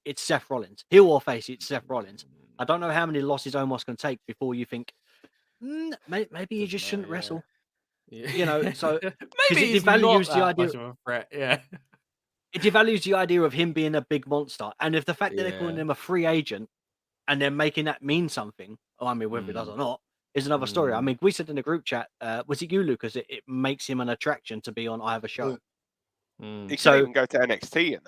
it's Seth Rollins. Heel or face, it's Seth Rollins. I don't know how many losses Omos can take before you think, maybe you just shouldn't wrestle. Yeah. So maybe it devalues the idea. Of a threat. Yeah. It devalues the idea of him being a big monster, and if the fact that they're calling him a free agent and they're making that mean something, whether it does or not, is another story. I mean, we said in the group chat, was it you, Lucas? It makes him an attraction to be on either show. He can even go to NXT,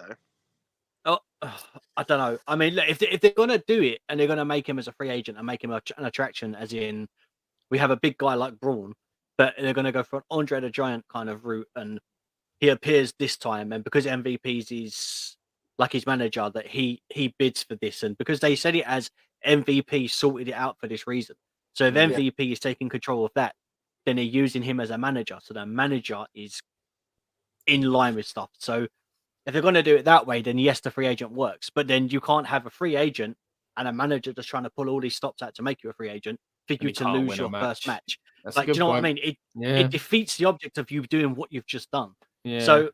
Oh, I don't know. I mean, look, if they're going to do it and they're going to make him as a free agent and make him an attraction, as in we have a big guy like Braun, but they're going to go for an Andre the Giant kind of route, and he appears this time, and because MVP's his like his manager, that he bids for this, and because they said it as MVP sorted it out for this reason. So if MVP is taking control of that, then they're using him as a manager. So the manager is in line with stuff. So if they're going to do it that way, then yes, the free agent works. But then you can't have a free agent and a manager just trying to pull all these stops out to make you a free agent for you to lose your first match. That's like, do you know what I mean? It defeats the object of you doing what you've just done. Yeah. So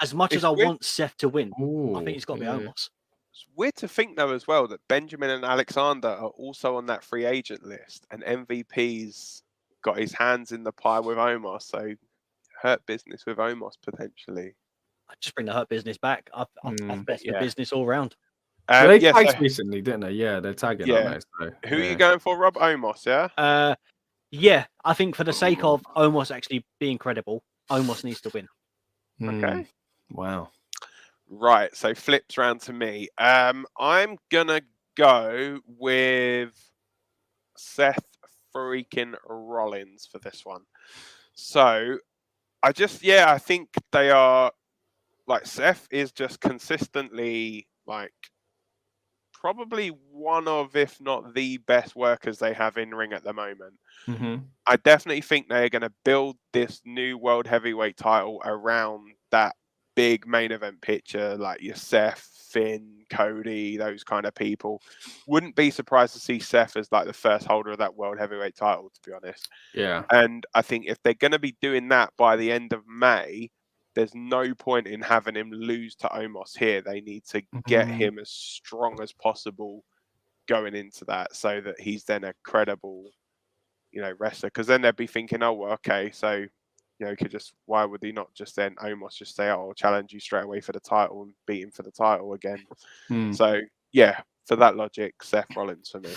as much as I want Seth to win, I think it's got to be Omos. It's weird to think, though, as well, that Benjamin and Alexander are also on that free agent list, and MVP's got his hands in the pie with Omos, so hurt business with Omos potentially. I just bring the hurt business back. I've best the business all round. They tagged recently, didn't they? Yeah, they're tagging. Yeah. Who are you going for, Rob? Omos, yeah? Yeah, I think for the sake of Omos actually being credible, Omos needs to win. Okay. Wow. Right, so flips round to me. I'm gonna go with Seth freaking Rollins for this one. So I think they are like Seth is just consistently like probably one of, if not the best workers they have in ring at the moment. I definitely think they're going to build this new world heavyweight title around that big main event picture, like your Seth, Finn, Cody, those kind of people. Wouldn't be surprised to see Seth as like the first holder of that world heavyweight title, to be honest. Yeah. And I think if they're going to be doing that by the end of May, there's no point in having him lose to Omos here. They need to get him as strong as possible going into that, so that he's then a credible, wrestler. Because then they'd be thinking, oh, well, okay, so why would he not just then Omos just say, oh, I'll challenge you straight away for the title and beat him for the title again? So yeah, for that logic, Seth Rollins for me.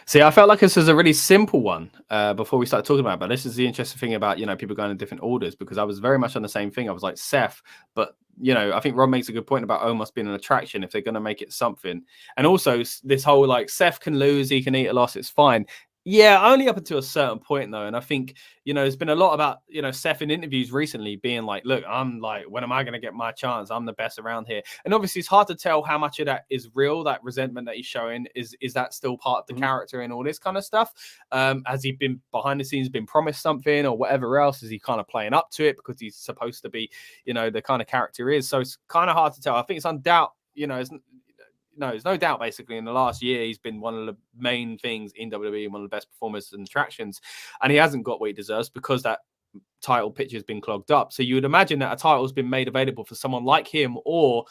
See, I felt like this was a really simple one before we started talking about it, but this is the interesting thing about, people going in different orders, because I was very much on the same thing. I was like, Seth, but, I think Rob makes a good point about Omos being an attraction if they're going to make it something. And also this whole, like, Seth can lose, he can eat a loss, it's fine. Yeah, only up until a certain point, though. And I think, there's been a lot about, Seth in interviews recently being like, look, I'm like, when am I going to get my chance? I'm the best around here. And obviously, it's hard to tell how much of that is real, that resentment that he's showing. Is that still part of the character and all this kind of stuff? Has he been behind the scenes, been promised something or whatever else? Is he kind of playing up to it because he's supposed to be, the kind of character he is? So it's kind of hard to tell. I think it's there's no doubt, basically, in the last year, he's been one of the main things in WWE and one of the best performers and attractions. And he hasn't got what he deserves because that title picture has been clogged up. So you would imagine that a title's been made available for someone like him, or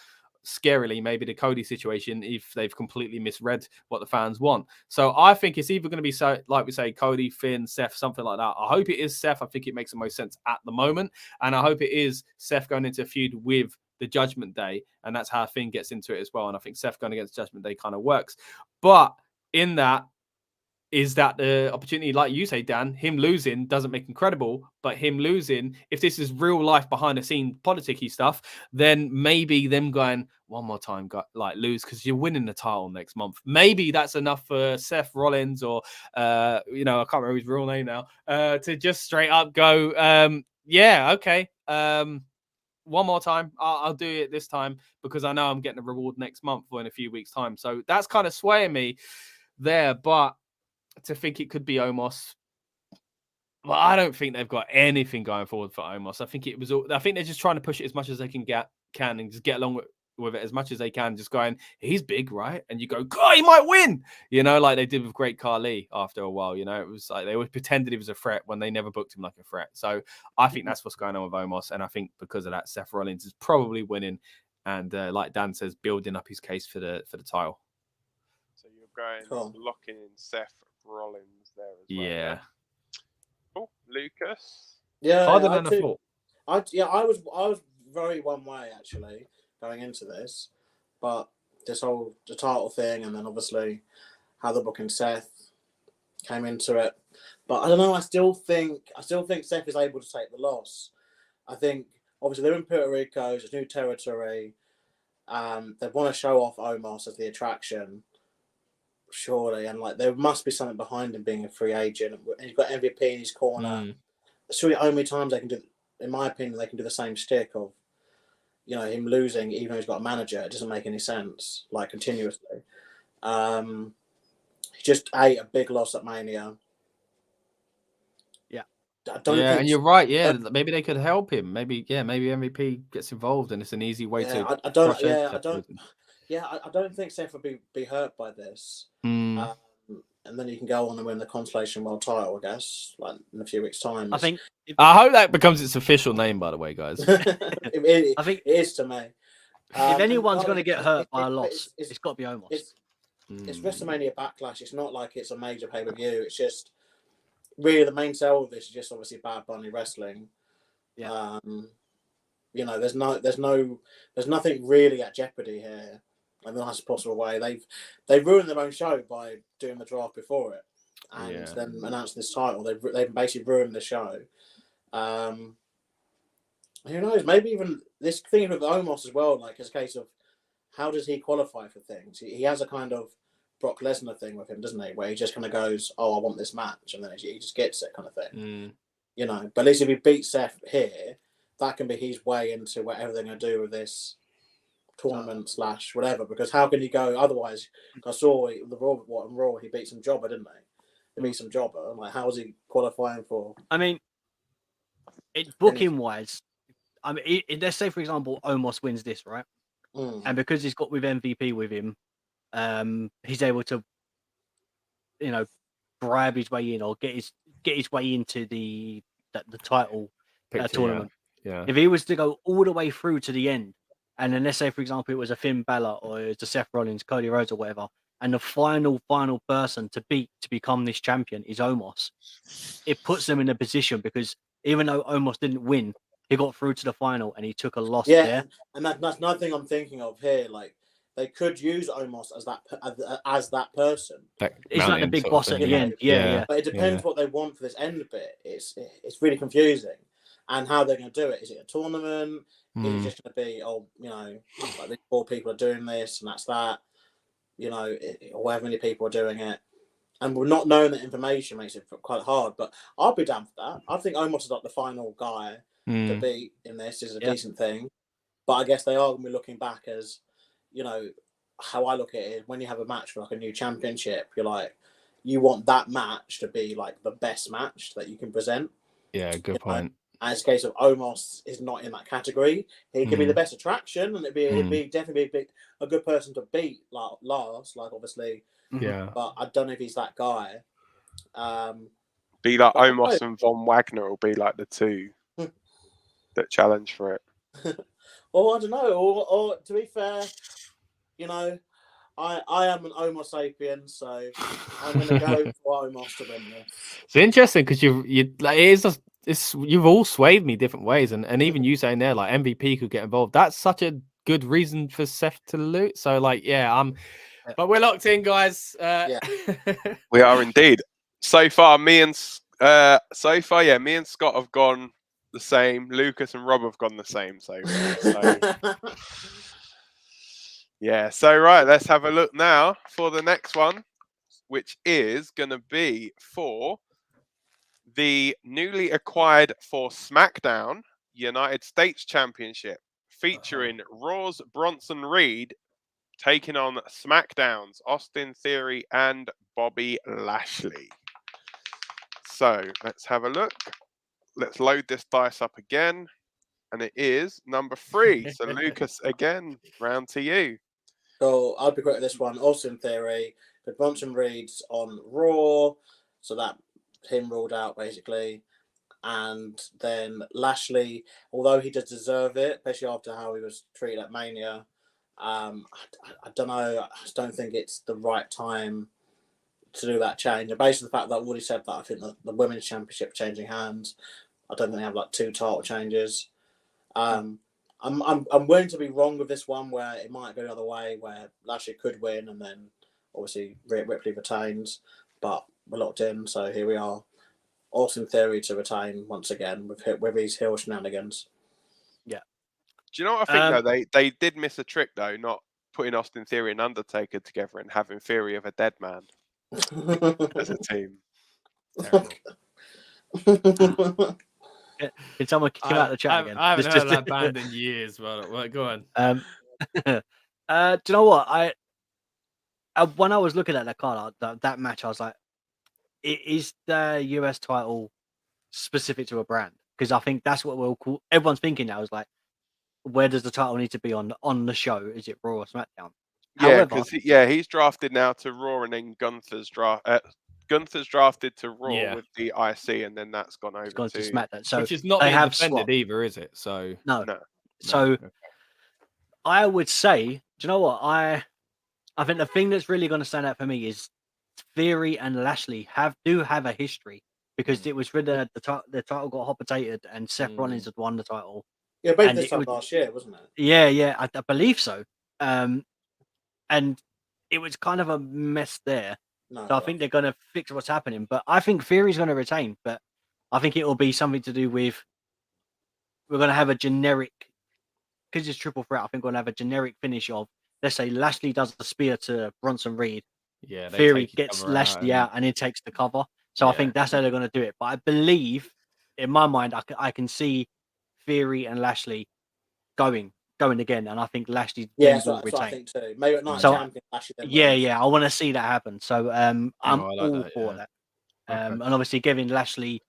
scarily, maybe the Cody situation, if they've completely misread what the fans want. So I think it's either going to be, so, like we say, Cody, Finn, Seth, something like that. I hope it is Seth. I think it makes the most sense at the moment. And I hope it is Seth going into a feud with the Judgment Day, and that's how Finn gets into it as well. And I think Seth going against Judgment Day kind of works. But in that, is that the opportunity, like you say, Dan, him losing doesn't make him credible, but him losing, if this is real life behind the scene politicky stuff, then maybe them going one more time, like lose because you're winning the title next month. Maybe that's enough for Seth Rollins or, I can't remember his real name now, to just straight up go, yeah, okay. One more time, I'll do it this time because I know I'm getting a reward next month or in a few weeks' time. So that's kind of swaying me there. But to think it could be Omos, well, I don't think they've got anything going forward for Omos. I think they're just trying to push it as much as they can and just get along with it as much as they can. Just going, he's big, right? And you go, God, he might win. Like they did with Great Khali after a while. It was like they always pretended he was a threat when they never booked him like a threat. So I think that's what's going on with Omos. And I think because of that, Seth Rollins is probably winning. And like Dan says, building up his case for the title. So you're going locking in Seth Rollins there as well. Yeah. Oh, Lucas. Yeah, harder than I thought. I was very one way actually going into this, but the title thing, and then obviously how the booking Seth came into it. But I don't know. I still think Seth is able to take the loss. I think obviously they're in Puerto Rico, it's new territory. They want to show off Omos as the attraction, surely, and like there must be something behind him being a free agent. And you've got MVP in his corner. it's really only times they can do, in my opinion, they can do the same stick of, you know, him losing even though he's got a manager. It doesn't make any sense, like, continuously. He just ate a big loss at Mania. Yeah. I don't think and you're right. Yeah, maybe they could help him. Maybe MVP gets involved, and it's an easy way to. I don't think Seth would be hurt by this. And then you can go on and win the Constellation World title, I guess, like in a few weeks' time. I hope that becomes its official name, by the way, guys. I think it is to me. If anyone's going to get hurt by a loss, it's got to be Omos. It's WrestleMania Backlash. It's not like it's a major pay-per-view. It's just really the main sell of this is just obviously Bad Bunny wrestling. Yeah. You know, there's nothing really at jeopardy here. In the nicest possible way. They've ruined their own show by doing the draft before it and then announcing this title. They've basically ruined the show. Who knows? Maybe even this thing with Omos as well, like, it's a case of how does he qualify for things? He has a kind of Brock Lesnar thing with him, doesn't he? Where he just kind of goes, "Oh, I want this match," and then he just gets it, kind of thing. You know, but at least if he beats Seth here, that can be his way into whatever they're going to do with this tournament / whatever, because how can you go otherwise? I saw the Raw he beat some jobber, didn't he beat some jobber. I'm like, how is he qualifying for? I mean, booking wise, I mean, let's say for example Omos wins this, right? And because he's got with MVP with him, he's able to, you know, bribe his way in or get his way into the title tournament. Yeah. If he was to go all the way through to the end, and then let's say, for example, it was a Finn Balor or it was a Seth Rollins, Cody Rhodes or whatever, and the final person to beat to become this champion is Omos, it puts them in a position because even though Omos didn't win, he got through to the final and he took a loss there. And that's another thing I'm thinking of here. Like, they could use Omos as that person. He's like the big boss at the end. Yeah. But it depends what they want for this end bit. It's really confusing. And how they're going to do it. Is it a tournament? Is it just going to be, like these 4 people are doing this and that's that, you know, or however many people are doing it. And we're not knowing that information makes it quite hard, but I'll be down for that. I think Omos is like the final guy to beat in this is a decent thing. But I guess they are going to be looking back as, you know, how I look at it is when you have a match for like a new championship, you're like, you want that match to be like the best match that you can present. Yeah, good point. And it's a case of Omos is not in that category. He could be the best attraction, and it'd be definitely a good person to beat last, like obviously. Yeah. But I don't know if he's that guy. Be like Omos and Von Wagner will be like the 2 that challenge for it. Or I don't know. Or to be fair, you know, I am an Omos sapien, so I'm going to go for Omos to win this. It's interesting because you've all swayed me different ways, and even you saying there like MVP could get involved. That's such a good reason for Seth to lose. So like, but we're locked in, guys. We are indeed. So far, me and Scott have gone the same. Lucas and Rob have gone the same. So yeah. So right, let's have a look now for the next one, which is going to be for the newly acquired for SmackDown United States Championship, featuring Raw's Bronson Reed taking on SmackDown's Austin Theory and Bobby Lashley. So let's have a look. Let's load this dice up again. And it is number 3. So Lucas, again, round to you. So I'll be quick with this one. Austin Theory, the Bronson Reed's on Raw. So that him ruled out basically. And then Lashley, although he does deserve it, especially after how he was treated at Mania, I don't know. I just don't think it's the right time to do that change. And based on the fact that I've already said that I think the women's championship changing hands, I don't think they have like 2 title changes. I'm willing to be wrong with this one where it might go the other way, where Lashley could win and then obviously Ripley retains, but we're locked in. So here we are. Austin Theory to retain once again with his heel shenanigans. Yeah. Do you know what I think though? They did miss a trick though, not putting Austin Theory and Undertaker together and having Theory of a dead man as a team. Can someone kick him out of the chat again? I haven't heard that band in years, but well, go on. Do you know what? When I was looking at that card, that match, I was like, is the US title specific to a brand? Because I think that's what we'll call. Everyone's thinking now is like, where does the title need to be on the show? Is it Raw or SmackDown? Yeah, because he's drafted now to Raw, and then Gunther's drafted to Raw with the IC, and then that's gone over to SmackDown. So which is not being defended either, is it? So no. So I would say, do you know what? I think the thing that's really going to stand out for me is Theory and Lashley do have a history, because it was the title got hot potatoed and Seth Rollins had won the title. Yeah, both this time last year, wasn't it? Yeah, I believe so. And it was kind of a mess there. So I think they're going to fix what's happening. But I think Theory's going to retain. But I think it will be something to do with, we're going to have a generic, because it's triple threat, I think we're going to have a generic finish of, let's say Lashley does the spear to Bronson Reed. Yeah, Theory gets Lashley out and he takes the cover. So I think that's how they're going to do it. But I believe, in my mind, I can see Theory and Lashley going again, and I think Lashley will retain. What I think too. Maybe at night champion Lashley. I want to see that happen. So I'm all for that. And obviously giving Lashley,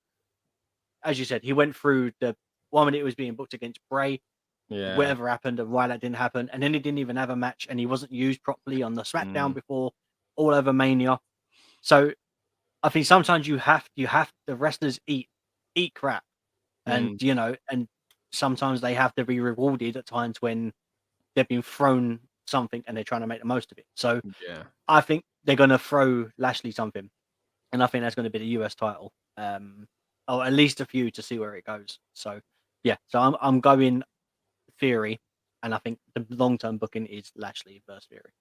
as you said, he went through the 1 minute it was being booked against Bray. Yeah. Whatever happened and why that didn't happen, and then he didn't even have a match, and he wasn't used properly on the SmackDown before, all over Mania. So I think sometimes you have the wrestlers eat crap, and and sometimes they have to be rewarded at times when they've been thrown something and they're trying to make the most of it. So I think they're going to throw Lashley something, and I think that's going to be the US title, or at least a few to see where it goes. So so I'm going Theory, and I think the long-term booking is Lashley versus Theory.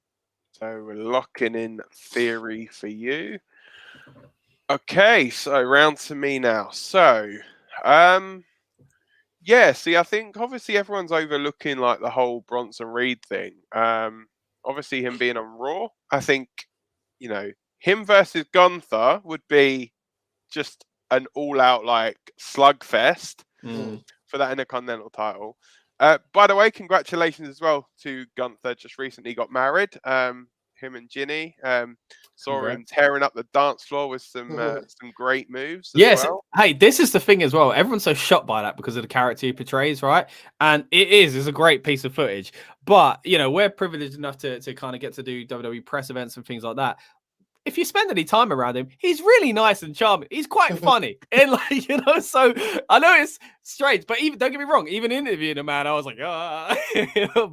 So we're locking in Theory for you. Okay, so round to me now. So, see, I think obviously everyone's overlooking like the whole Bronson Reed thing. Obviously him being on Raw, I think, him versus Gunther would be just an all-out like slugfest for that Intercontinental title. By the way, congratulations as well to Gunther. Just recently got married. Him and Ginny. Saw him tearing up the dance floor with some great moves. As well. Hey, this is the thing as well. Everyone's so shocked by that because of the character he portrays, right? And it's a great piece of footage. But we're privileged enough to kind of get to do WWE press events and things like that. If you spend any time around him, he's really nice and charming. He's quite funny. And so I know it's strange, but even, don't get me wrong, even interviewing a man, I was like,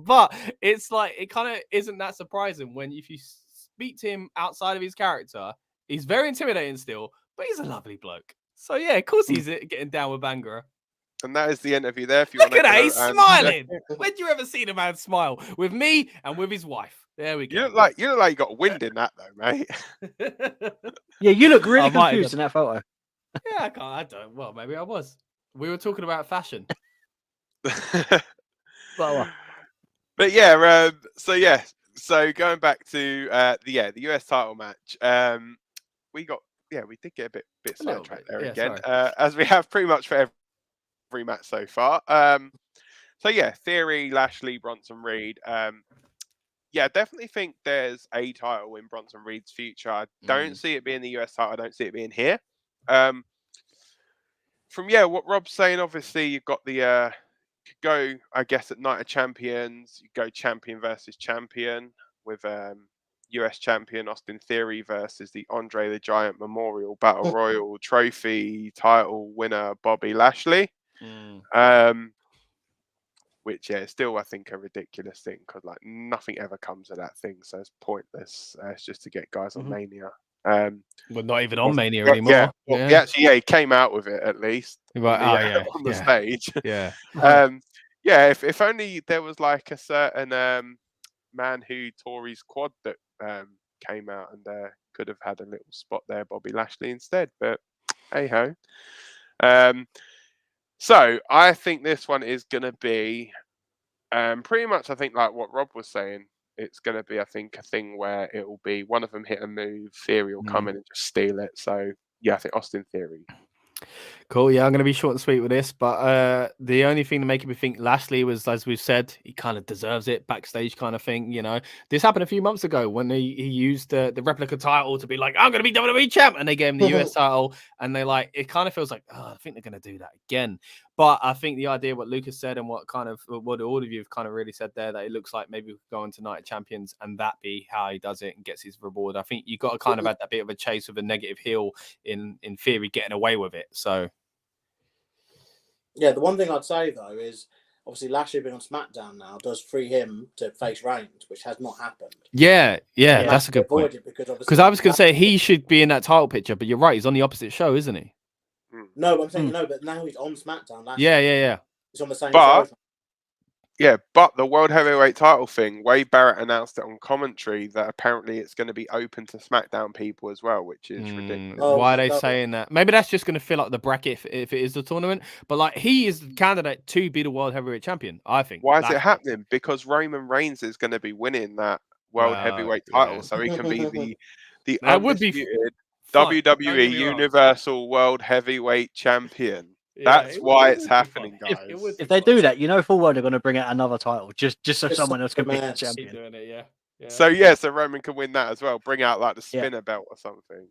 but it's like, it kind of isn't that surprising when if you speak to him outside of his character, he's very intimidating still, but he's a lovely bloke. So yeah, of course he's getting down with Bangura. And that is the interview there. If you Look at that, he's smiling. When do you ever see a man smile? With me and with his wife. There we go. You look like you got wind in that though, mate. Yeah, you look really confused in that photo. Yeah, I don't. Well, maybe I was. We were talking about fashion. But yeah, so going back to the US title match, we did get a bit sidetracked there again, as we have pretty much for every match so far. Theory, Lashley, Bronson Reed. I definitely think there's a title in Bronson Reed's future. I don't see it being the US title. I don't see it being here. From what Rob's saying, obviously you've got the go, I guess, at Night of Champions. You go champion versus champion with US champion Austin Theory versus the Andre the Giant Memorial Battle Royal Trophy title winner Bobby Lashley. Which is still, I think, a ridiculous thing because like nothing ever comes of that thing, so it's pointless. It's just to get guys on Mania. We're not even on Mania anymore. He came out with it at least. Right. On the stage. Yeah. If only there was like a certain man who tore his quad that came out and could have had a little spot there, Bobby Lashley instead. But hey ho. So I think this one is going to be pretty much, I think, like what Rob was saying. It's going to be, I think, a thing where it will be one of them hit a move, Theory will come in and just steal it. So, yeah, I think Austin Theory. Cool. Yeah, I'm going to be short and sweet with this, but the only thing that making me think Lashley was, as we've said, he kind of deserves it, backstage kind of thing. This happened a few months ago when he used the replica title to be like, I'm going to be WWE champ, and they gave him the US title, and it kind of feels like, I think they're going to do that again. But I think the idea, what Lucas said, and what all of you have kind of really said there, that it looks like maybe we could go on to Night of Champions, and that be how he does it and gets his reward. I think you got to kind of add that bit of a chase with a negative heel in theory, getting away with it. So. Yeah, the one thing I'd say though is obviously Lashley being on SmackDown now does free him to face Reigns, which has not happened. Yeah, that's a good point. Because I was going to say he should be in that title picture, but you're right, he's on the opposite show, isn't he? No, but I'm saying but now he's on SmackDown. Lashley. Yeah. He's on the same show. Yeah, but the World Heavyweight title thing, Wade Barrett announced it on commentary that apparently it's going to be open to SmackDown people as well, which is ridiculous. Why are they saying that? Maybe that's just going to fill up the bracket if it is the tournament. But like, he is the candidate to be the World Heavyweight Champion, I think. Why is it happening? Because Roman Reigns is going to be winning that World Heavyweight title, so he can be the undisputed WWE Universal World Heavyweight Champion. That's why it's happening, guys. If they do that, full well they're going to bring out another title just so someone else can be the champion. Doing it, yeah. So Roman can win that as well. Bring out like the spinner belt or something.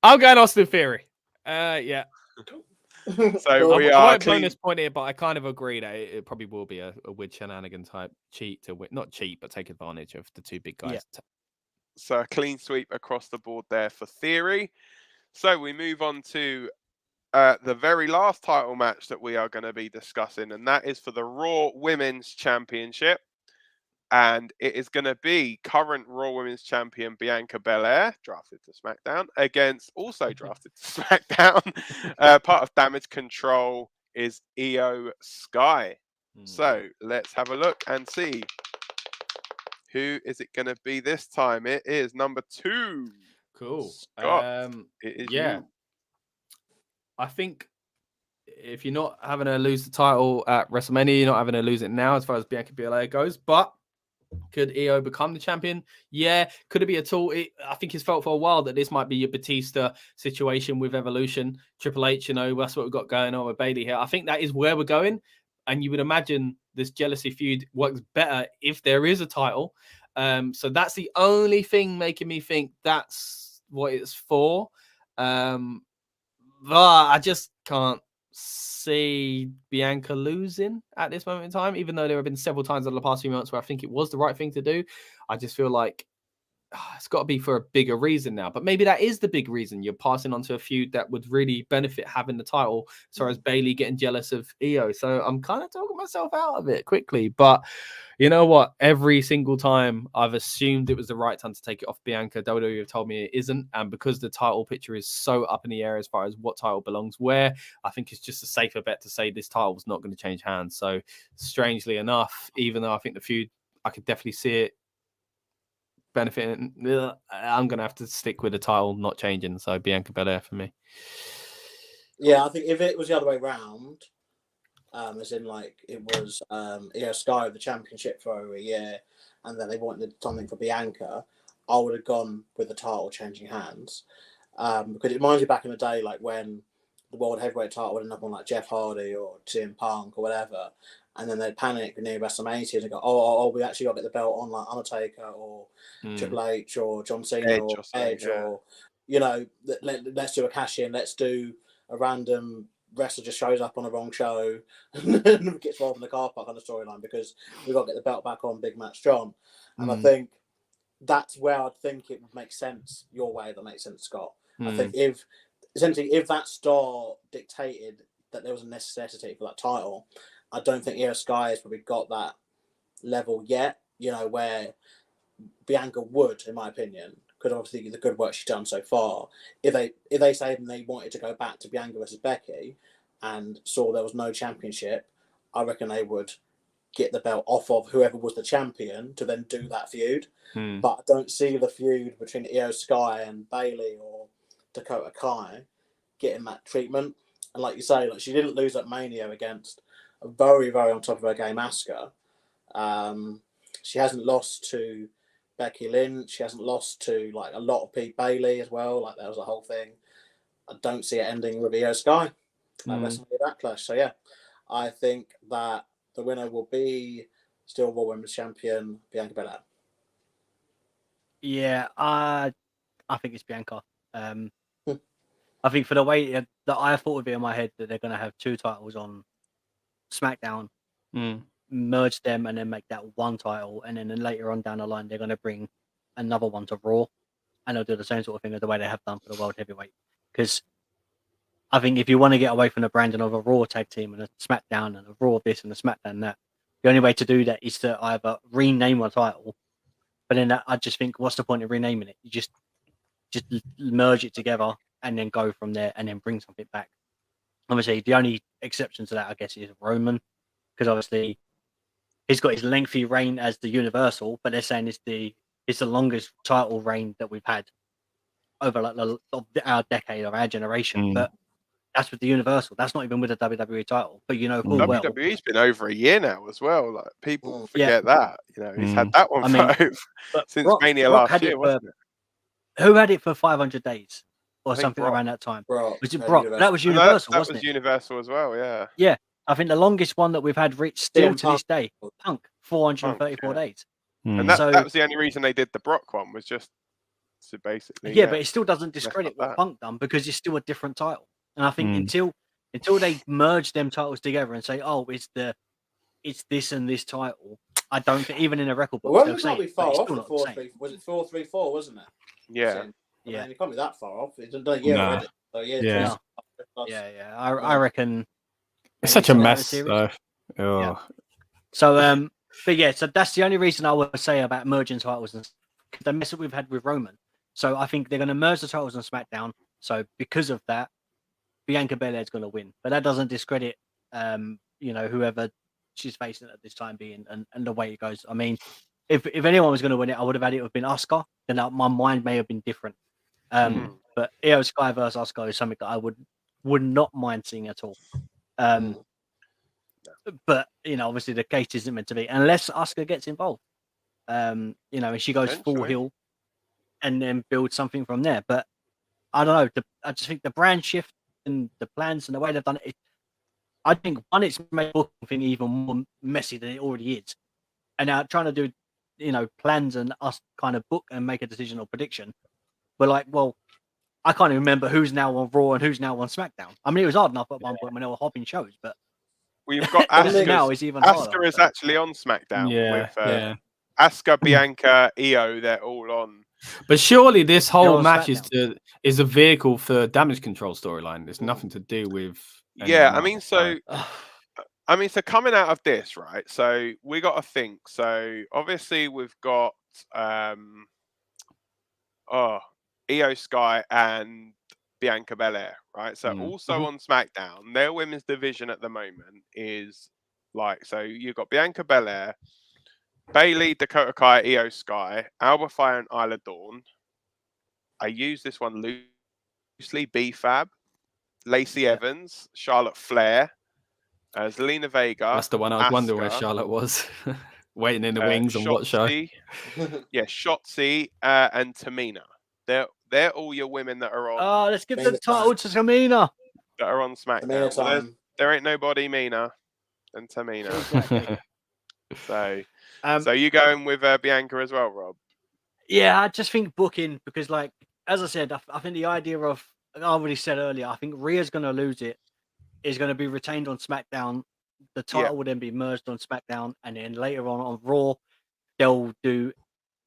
I'm going Austin Theory. Yeah. So we are bonus point here, but I kind of agree that it probably will be a weird shenanigan type cheat to win, not cheat, but take advantage of the two big guys. Yeah. So a clean sweep across the board there for Theory. So we move on to the very last title match that we are going to be discussing, and that is for the Raw Women's Championship. And it is going to be current Raw Women's Champion Bianca Belair, drafted to SmackDown, against also drafted to SmackDown. Part of Damage Control is Io Sky. So let's have a look and see. Who is it going to be this time? It is number 2. Cool. Scott, it is you. I think if you're not having to lose the title at WrestleMania, you're not having to lose it now as far as Bianca Belair goes. But could Io become the champion? Yeah. Could it be at all? I think it's felt for a while that this might be your Batista situation with Evolution. Triple H, that's what we've got going on with Bayley here. I think that is where we're going. And you would imagine this jealousy feud works better if there is a title. So that's the only thing making me think that's what it's for. But I just can't see Bianca losing at this moment in time, even though there have been several times over the past few months where I think it was the right thing to do. I just feel like it's got to be for a bigger reason now. But maybe that is the big reason. You're passing on to a feud that would really benefit having the title, as far as Bayley getting jealous of Io. So I'm kind of talking myself out of it quickly. But you know what? Every single time I've assumed it was the right time to take it off Bianca. WWE have told me it isn't. And because the title picture is so up in the air as far as what title belongs where, I think it's just a safer bet to say this title was not going to change hands. So strangely enough, even though I think the feud, I could definitely see it benefiting, I'm going to have to stick with the title not changing. So Bianca Belair for me. Yeah, I think if it was the other way around, as in like it was Io Sky of the championship for over a year, and then they wanted something for Bianca, I would have gone with the title changing hands, because it reminds me back in the day, like when the World Heavyweight title would end up on like Jeff Hardy or CM Punk or whatever, and then they'd panic near WrestleMania and go, oh, we actually got to get the belt on like Undertaker or Triple H or John Cena or Edge or let's do a cash in, let's do a random wrestler just shows up on the wrong show and gets rolled in the car park on the storyline because we've got to get the belt back on Big Match John. And I think that's where I'd think it would make sense, your way that makes sense, Scott. I think if that star dictated that there was a necessity for that title, I don't think Io Sky has probably got that level yet, where Bianca would, in my opinion, because obviously the good work she's done so far. If they say they wanted to go back to Bianca versus Becky and saw there was no championship, I reckon they would get the belt off of whoever was the champion to then do that feud. But I don't see the feud between Io Sky and Bayley or Dakota Kai getting that treatment. And like you say, like she didn't lose at Mania against a very, very on top of her game Asuka. She hasn't lost to Becky Lynch. She hasn't lost to like a lot of Pete Bailey as well. Like that was the whole thing. I don't see it ending with Io Sky at WrestleMania Backlash. So yeah, I think that the winner will be still Raw Women's Champion Bianca Belair. Yeah, I think it's Bianca. I think for the way that I thought of it in my head that they're going to have 2 titles on SmackDown, merge them, and then make that one title, and then later on down the line they're going to bring another one to Raw, and they'll do the same sort of thing as the way they have done for the World Heavyweight. Because I think if you want to get away from the branding of a Raw tag team and a SmackDown and a Raw this and a SmackDown that, the only way to do that is to either rename a title, but then I just think, what's the point of renaming it? You just merge it together and then go from there and then bring something back. Obviously, the only exception to that, I guess, is Roman, because obviously he's got his lengthy reign as the Universal, but they're saying it's the longest title reign that we've had over like our decade or our generation. But that's with the Universal. That's not even with the WWE title. But you know, WWE's been over a year now as well. Like people forget that. You know, he's had that one since Mania last year, wasn't it? Who had it for 500 days or something around that time? Was it Brock? That was Universal, wasn't it? That was Universal as well, yeah. Yeah, I think the longest one that we've had reached still to this day, Punk, 434 days. And that was the only reason they did the Brock one, was just to basically... Yeah, but it still doesn't discredit what Punk done, because it's still a different title. And I think until they merge them titles together and say, oh, it's this and this title, I don't think, even in a record book, they'll say it, far off the 4-3. Was it 4-3-4, wasn't it? Yeah. Yeah, you can't be that far off. It's done a year already. So yeah. I reckon it's such a mess, though. Oh. Yeah. So, but yeah, so that's the only reason I would say about merging titles and the mess that we've had with Roman. So I think they're going to merge the titles on SmackDown. So because of that, Bianca Belair is going to win, but that doesn't discredit, whoever she's facing at this time being and the way it goes. I mean, if anyone was going to win it, I would have had it have been Asuka. Then my mind may have been different. But Io Sky versus Asuka is something that I would not mind seeing at all. But obviously the case isn't meant to be unless Asuka gets involved. And she goes full heel and then builds something from there. But I don't know. I just think the brand shift and the plans and the way they've done it. I think it's made the booking thing even more messy than it already is. And now trying to do plans and us kind of book and make a decision or prediction. We're like, well, I can't even remember who's now on Raw and who's now on SmackDown. I mean, it was hard enough at one point when they were hopping shows, but we've got Asuka now is even harder. Asuka is actually on SmackDown with Asuka, Bianca, Io. They're all on. But surely this whole match is a vehicle for Damage Control storyline. There's nothing to do with. Yeah, I mean, so coming out of this, right? So we got to think. So obviously we've got Io Sky and Bianca Belair, right? So also on SmackDown, their women's division at the moment is so you've got Bianca Belair, Bayley, Dakota Kai, Io Sky, Alba Fire, and Isla Dawn. I use this one loosely. B-Fab, Lacey Evans, Charlotte Flair, Zelina Vega. That's the one I was wondering where Charlotte was. Waiting in the wings on what show? Yeah, Shotzi and Tamina. They're all your women that are on. Oh, let's give the title to Tamina. That are on SmackDown. Well, there ain't nobody meaner than Tamina. So you going with Bianca as well, Rob? Yeah, I just think booking, because as I said, I think the idea of, I already said earlier, I think Rhea's going to lose it, is going to be retained on SmackDown. The title will then be merged on SmackDown, and then later on Raw, they'll do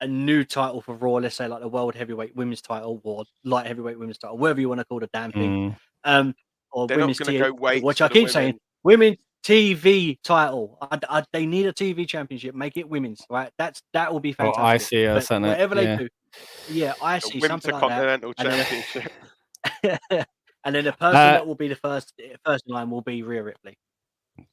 a new title for Raw, let's say like the World Heavyweight Women's title or Light Heavyweight Women's title, whatever you want to call the damn thing. Or they're Women's TV, which I keep saying, Women's TV title. They need a TV championship. Make it women's, right? That will be fantastic. Or I see whatever they do. Yeah, I see something like Continental Championship. And then the person that will be the first line will be Rhea Ripley.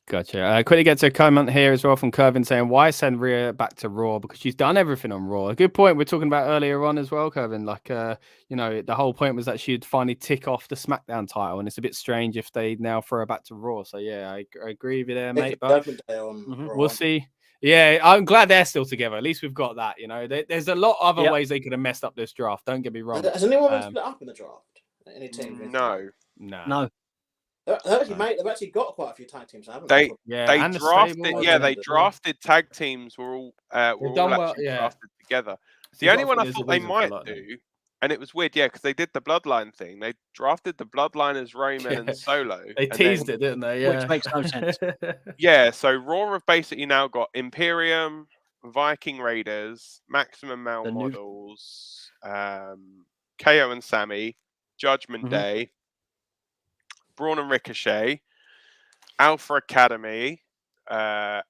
Gotcha. Quickly get to a comment here as well from Kervin saying, why send Rhea back to Raw? Because she's done everything on Raw. A good point we're talking about earlier on as well, Kervin. The whole point was that she'd finally tick off the SmackDown title, and it's a bit strange if they now throw her back to Raw. So, yeah, I agree with you there, mate. But we'll see. Yeah, I'm glad they're still together. At least we've got that, There's a lot of other ways they could have messed up this draft. Don't get me wrong. Has anyone been split up in the draft? Any team? No. They've actually got quite a few tag teams, haven't they? They and the drafted. stable, They drafted tag teams. Were all actually drafted together. The only one I thought they might do, and it was weird, because they did the Bloodline thing. They drafted the Bloodline as Roman and Solo. They teased it, didn't they? Yeah, which makes no sense. So Raw have basically now got Imperium, Viking Raiders, Maximum Male Models, KO and Sami, Judgment Day, Braun and Ricochet, Alpha Academy, Garza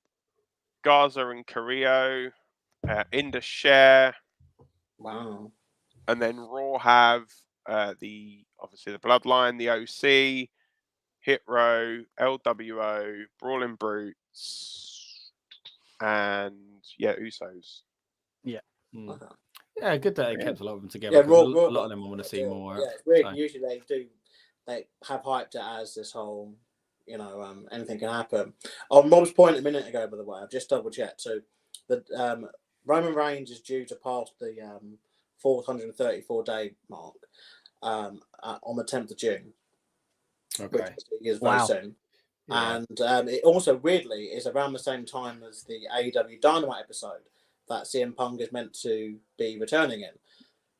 and Carrillo, Indus Share. Wow. And then Raw have obviously the Bloodline, the OC, Hit Row, LWO, Brawling Brutes, and Usos. Yeah. Okay. Yeah, good that they kept a lot of them together. Yeah, A lot of them I want to see more. Yeah, it's weird. So. Usually they have hyped it as this whole, anything can happen. On Rob's point a minute ago, by the way, I've just double checked. So the Roman Reigns is due to pass the 434-day mark on the 10th of June. Okay. Which is very soon. Yeah. And it also, weirdly, is around the same time as the AEW Dynamite episode that CM Punk is meant to be returning in.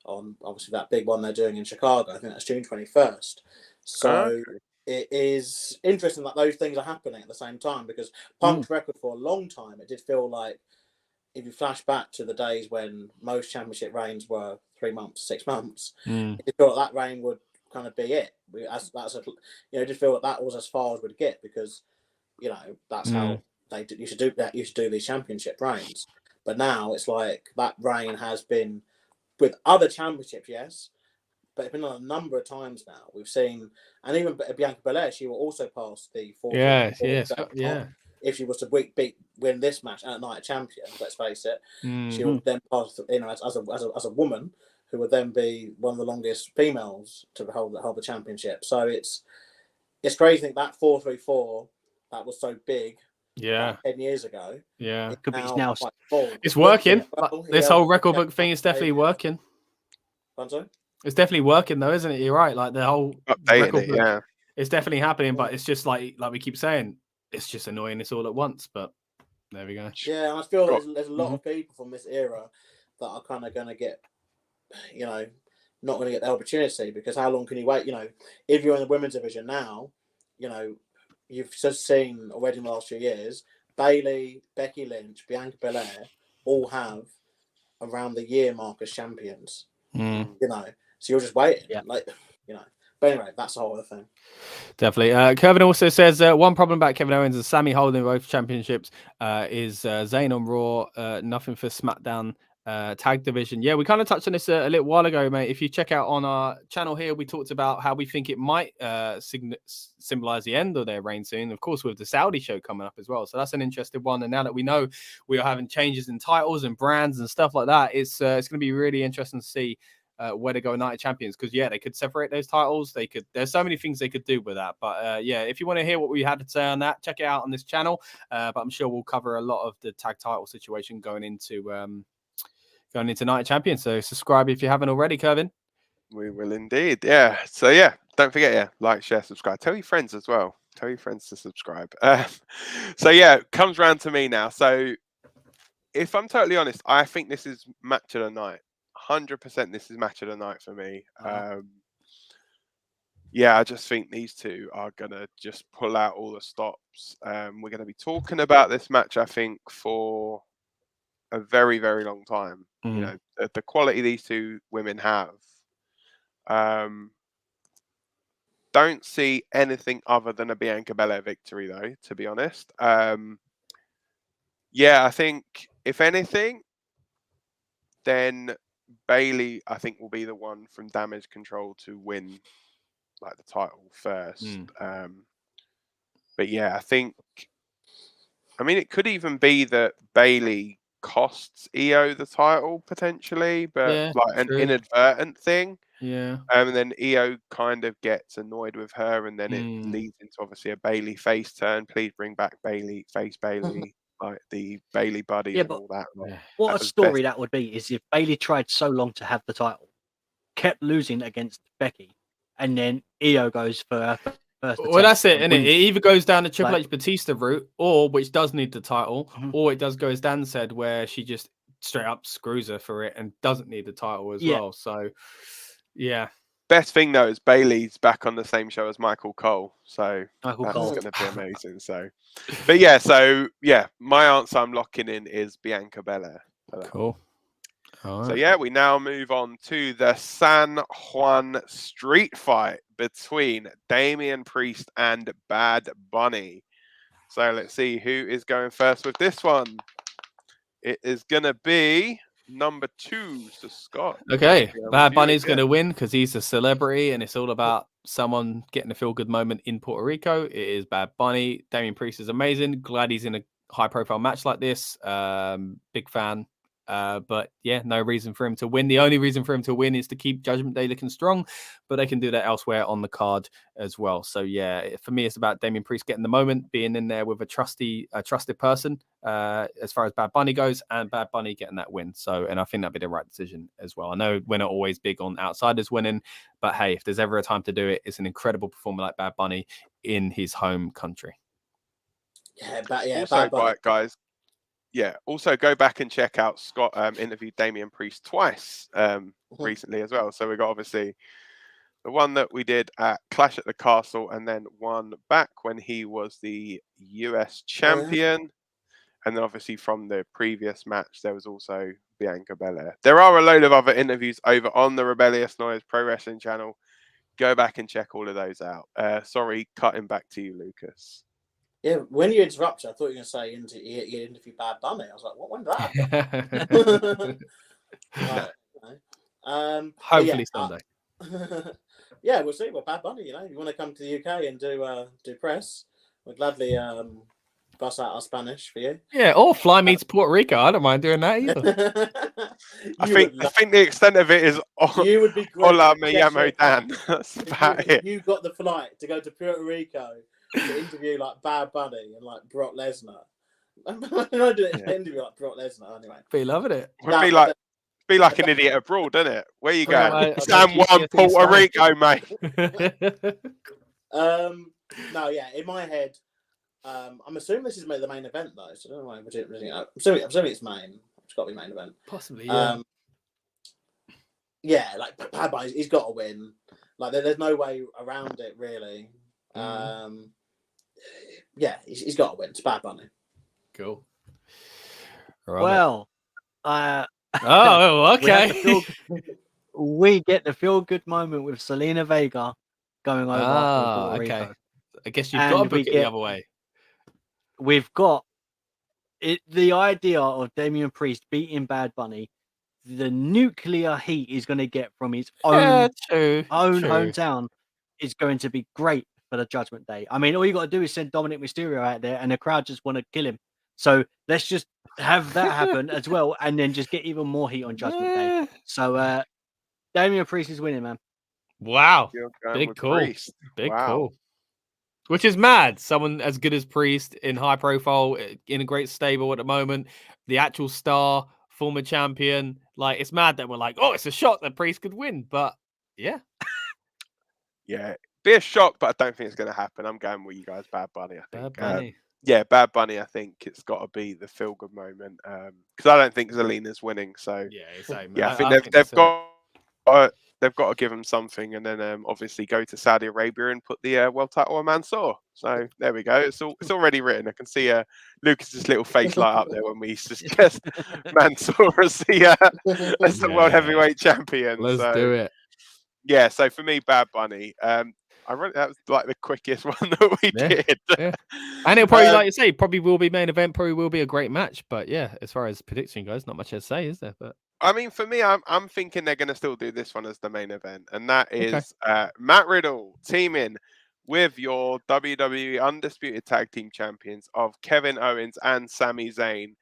On obviously that big one they're doing in Chicago. I think that's June 21st. So it is interesting that those things are happening at the same time, because Punk's record for a long time, it did feel like, if you flash back to the days when most championship reigns were 3 months, 6 months, it felt like that reign would kind of be it. It did feel like that was as far as we'd get, because that's how they used to do that. Used to do these championship reigns, but now it's like that reign has been with other championships, yes, but it's been on a number of times now. We've seen, and even Bianca Belair, she will also pass the 4. If she was to win this match at Night of Champions, let's face it, she will then pass. As a woman, who would then be one of the longest females to hold the championship. So it's crazy to think that 434 that was so big 10 years ago. Yeah, it could be now. It's working. This whole record book thing is definitely working. It's definitely working though, isn't it? You're right. Like the whole record book, it's definitely happening, but it's just like we keep saying, it's just annoying. It's all at once, but there we go. Yeah, and I feel there's a lot of people from this era that are kind of going to get, not going to get the opportunity, because how long can you wait? If you're in the women's division now, you've just seen already in the last few years, Bayley, Becky Lynch, Bianca Belair all have around the year mark as champions. So you're just waiting. But anyway, that's the whole other thing. Definitely. Kevin also says one problem about Kevin Owens and Sami holding both championships is Zayn on Raw. Nothing for SmackDown tag division. Yeah, we kind of touched on this a little while ago, mate. If you check out on our channel here, we talked about how we think it might symbolize the end of their reign soon. Of course, with the Saudi show coming up as well. So that's an interesting one. And now that we know we are having changes in titles and brands and stuff like that, it's going to be really interesting to see where to go United Champions, because they could separate those titles. There's so many things they could do with that, but if you want to hear what we had to say on that, check it out on this channel, but I'm sure we'll cover a lot of the tag title situation going into United Champions. So subscribe if you haven't already, Kevin. We will indeed. So don't forget, like, share, subscribe, tell your friends as well, tell your friends to subscribe. Comes round to me now. So if I'm totally honest, I think this is match of the night. 100% this is match of the night for me. I just think these two are going to just pull out all the stops. We're going to be talking about this match, I think, for a very, very long time. The quality these two women have. Don't see anything other than a Bianca Belair victory, though, to be honest. I think, if anything, then Bayley, I think, will be the one from Damage Control to win the title first. I think, it could even be that Bayley costs EO the title potentially, but an inadvertent thing. And then EO kind of gets annoyed with her, and then it leads into obviously a Bayley face turn. Please bring back Bayley, face Bayley. Like the Bayley buddy and all that. What a story that would be is if Bayley tried so long to have the title, kept losing against Becky, and then Io goes for her first. Well, that's it, and it wins. either goes down the Triple Like- H Batista route, or which does need the title, Mhm. or it does go as Dan said, where she just straight up screws her for it and doesn't need the title as well. So, yeah. Best thing though is Bailey's back on the same show as Michael Cole, so Michael that's Cole. going to be amazing. So, but yeah, my answer I'm locking in is Bianca Belair. Cool. All right. So yeah, we now move on to the San Juan street fight between Damian Priest and Bad Bunny. So let's see who is going first with this one. It is going to be number 2, so Scott. Okay, Yeah, Bad with you Bunny's going again. to win because he's a celebrity and it's all about someone getting a feel-good moment in Puerto Rico. It is Bad Bunny. Damian Priest is amazing. Glad he's in a high-profile match like this. Big fan. But yeah, no reason for him to win. The only reason for him to win is to keep Judgment Day looking strong, but they can do that elsewhere on the card as well. So yeah, for me, it's about Damian Priest getting the moment, being in there with a trusted person as far as Bad Bunny goes, and Bad Bunny getting that win. So, and I think that'd be the right decision as well. I know we're not always big on outsiders winning, but hey, if there's ever a time to do it, it's an incredible performer like Bad Bunny in his home country. Also, Bad Bunny. right, guys. Yeah. Also, go back and check out Scott interviewed Damian Priest twice recently as well. So we got obviously the one that we did at Clash at the Castle, and then one back when he was the US champion. And then obviously from the previous match, there was also Bianca Belair. There are a load of other interviews over on the Rebellious Noise Pro Wrestling channel. Go back and check all of those out. Sorry, cutting back to you, Lucas. Yeah, when you interrupted, I thought you were going to say you interview Bad Bunny. I was like, when did that happen? Right, Hopefully Sunday. Yeah, we'll see. Well, Bad Bunny, you want to come to the UK and do press, we'll gladly bust out our Spanish for you. Yeah, or fly me to Puerto Rico. I don't mind doing that either. I think the extent of it is you would be great. Hola, me llamo Dan. That's about it. You got the flight to go to Puerto Rico to interview like Bad Bunny and like Brock Lesnar. I'm not doing an interview like Brock Lesnar anyway. Be loving it. Would be like an idiot abroad, isn't it? Where you going? Right, San Juan, Puerto Rico, mate. No, yeah. In my head, I'm assuming this is the main event though. So I don't know why I'm assuming it's main. It's got to be main event. Possibly, yeah. Yeah, like Bad Bunny, he's got to win. Like there's no way around it, really. Yeah, he's got to win. It's Bad Bunny. Cool. Well, okay. We get the feel-good moment with Zelina Vega going over. Puerto Rico. Okay. I guess you've got to book it the other way. We've got the idea of Damian Priest beating Bad Bunny. The nuclear heat he's going to get from his own hometown is going to be great for the Judgment Day. I mean, all you got to do is send Dominic Mysterio out there, and the crowd just want to kill him. So let's just have that happen as well, and then just get even more heat on Judgment Day. So Damian Priest is winning, man. Wow, big call, big call. Which is mad. Someone as good as Priest in high profile, in a great stable at the moment, the actual star, former champion. Like, it's mad that we're like, oh, it's a shot that Priest could win. But yeah. Yeah, be a shock, but I don't think it's going to happen. I'm going with you guys, Bad Bunny. I think. Bad Bunny. Yeah, Bad Bunny. I think it's got to be the feel-good moment because I don't think Zelina's winning. So yeah, I think they've got to give him something, and then obviously go to Saudi Arabia and put the world title on Mansoor. So there we go. It's already written. I can see Lucas's little face light up there when we suggest Mansoor as the world heavyweight champion. Let's do it. Yeah. So for me, Bad Bunny. That was like the quickest one that we did. Yeah. And it'll probably, like you say, probably will be main event. Probably will be a great match. But yeah, as far as prediction goes, not much to say, is there? But I mean, for me, I'm thinking they're going to still do this one as the main event, and that is Matt Riddle teaming with your WWE Undisputed Tag Team Champions of Kevin Owens and Sami Zayn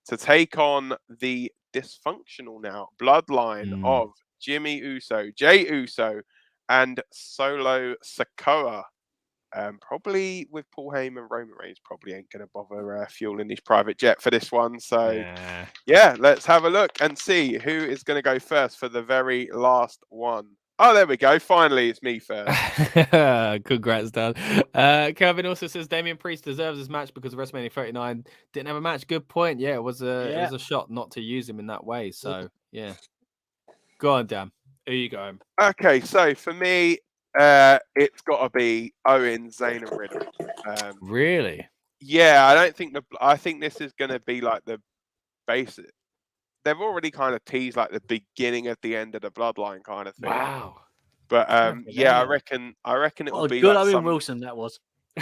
to take on the dysfunctional now Bloodline of Jimmy Uso, Jey Uso, and Solo Sikoa. Probably with Paul Heyman, Roman Reigns probably ain't going to bother fueling his private jet for this one. So, yeah, let's have a look and see who is going to go first for the very last one Oh, there we go. Finally, it's me first. Congrats, Dan. Kevin also says Damian Priest deserves this match because WrestleMania 39 didn't have a match. Good point. Yeah, it was a shot not to use him in that way. So yeah, go on, Dan. Who you going? Okay, so for me, it's got to be Owens, Zayn, and Riddle. Really? Yeah, I think this is going to be like the basic. They've already kind of teased like the beginning of the end of the Bloodline kind of thing. Wow. But yeah, I reckon it will be good like Owen Wilson that was.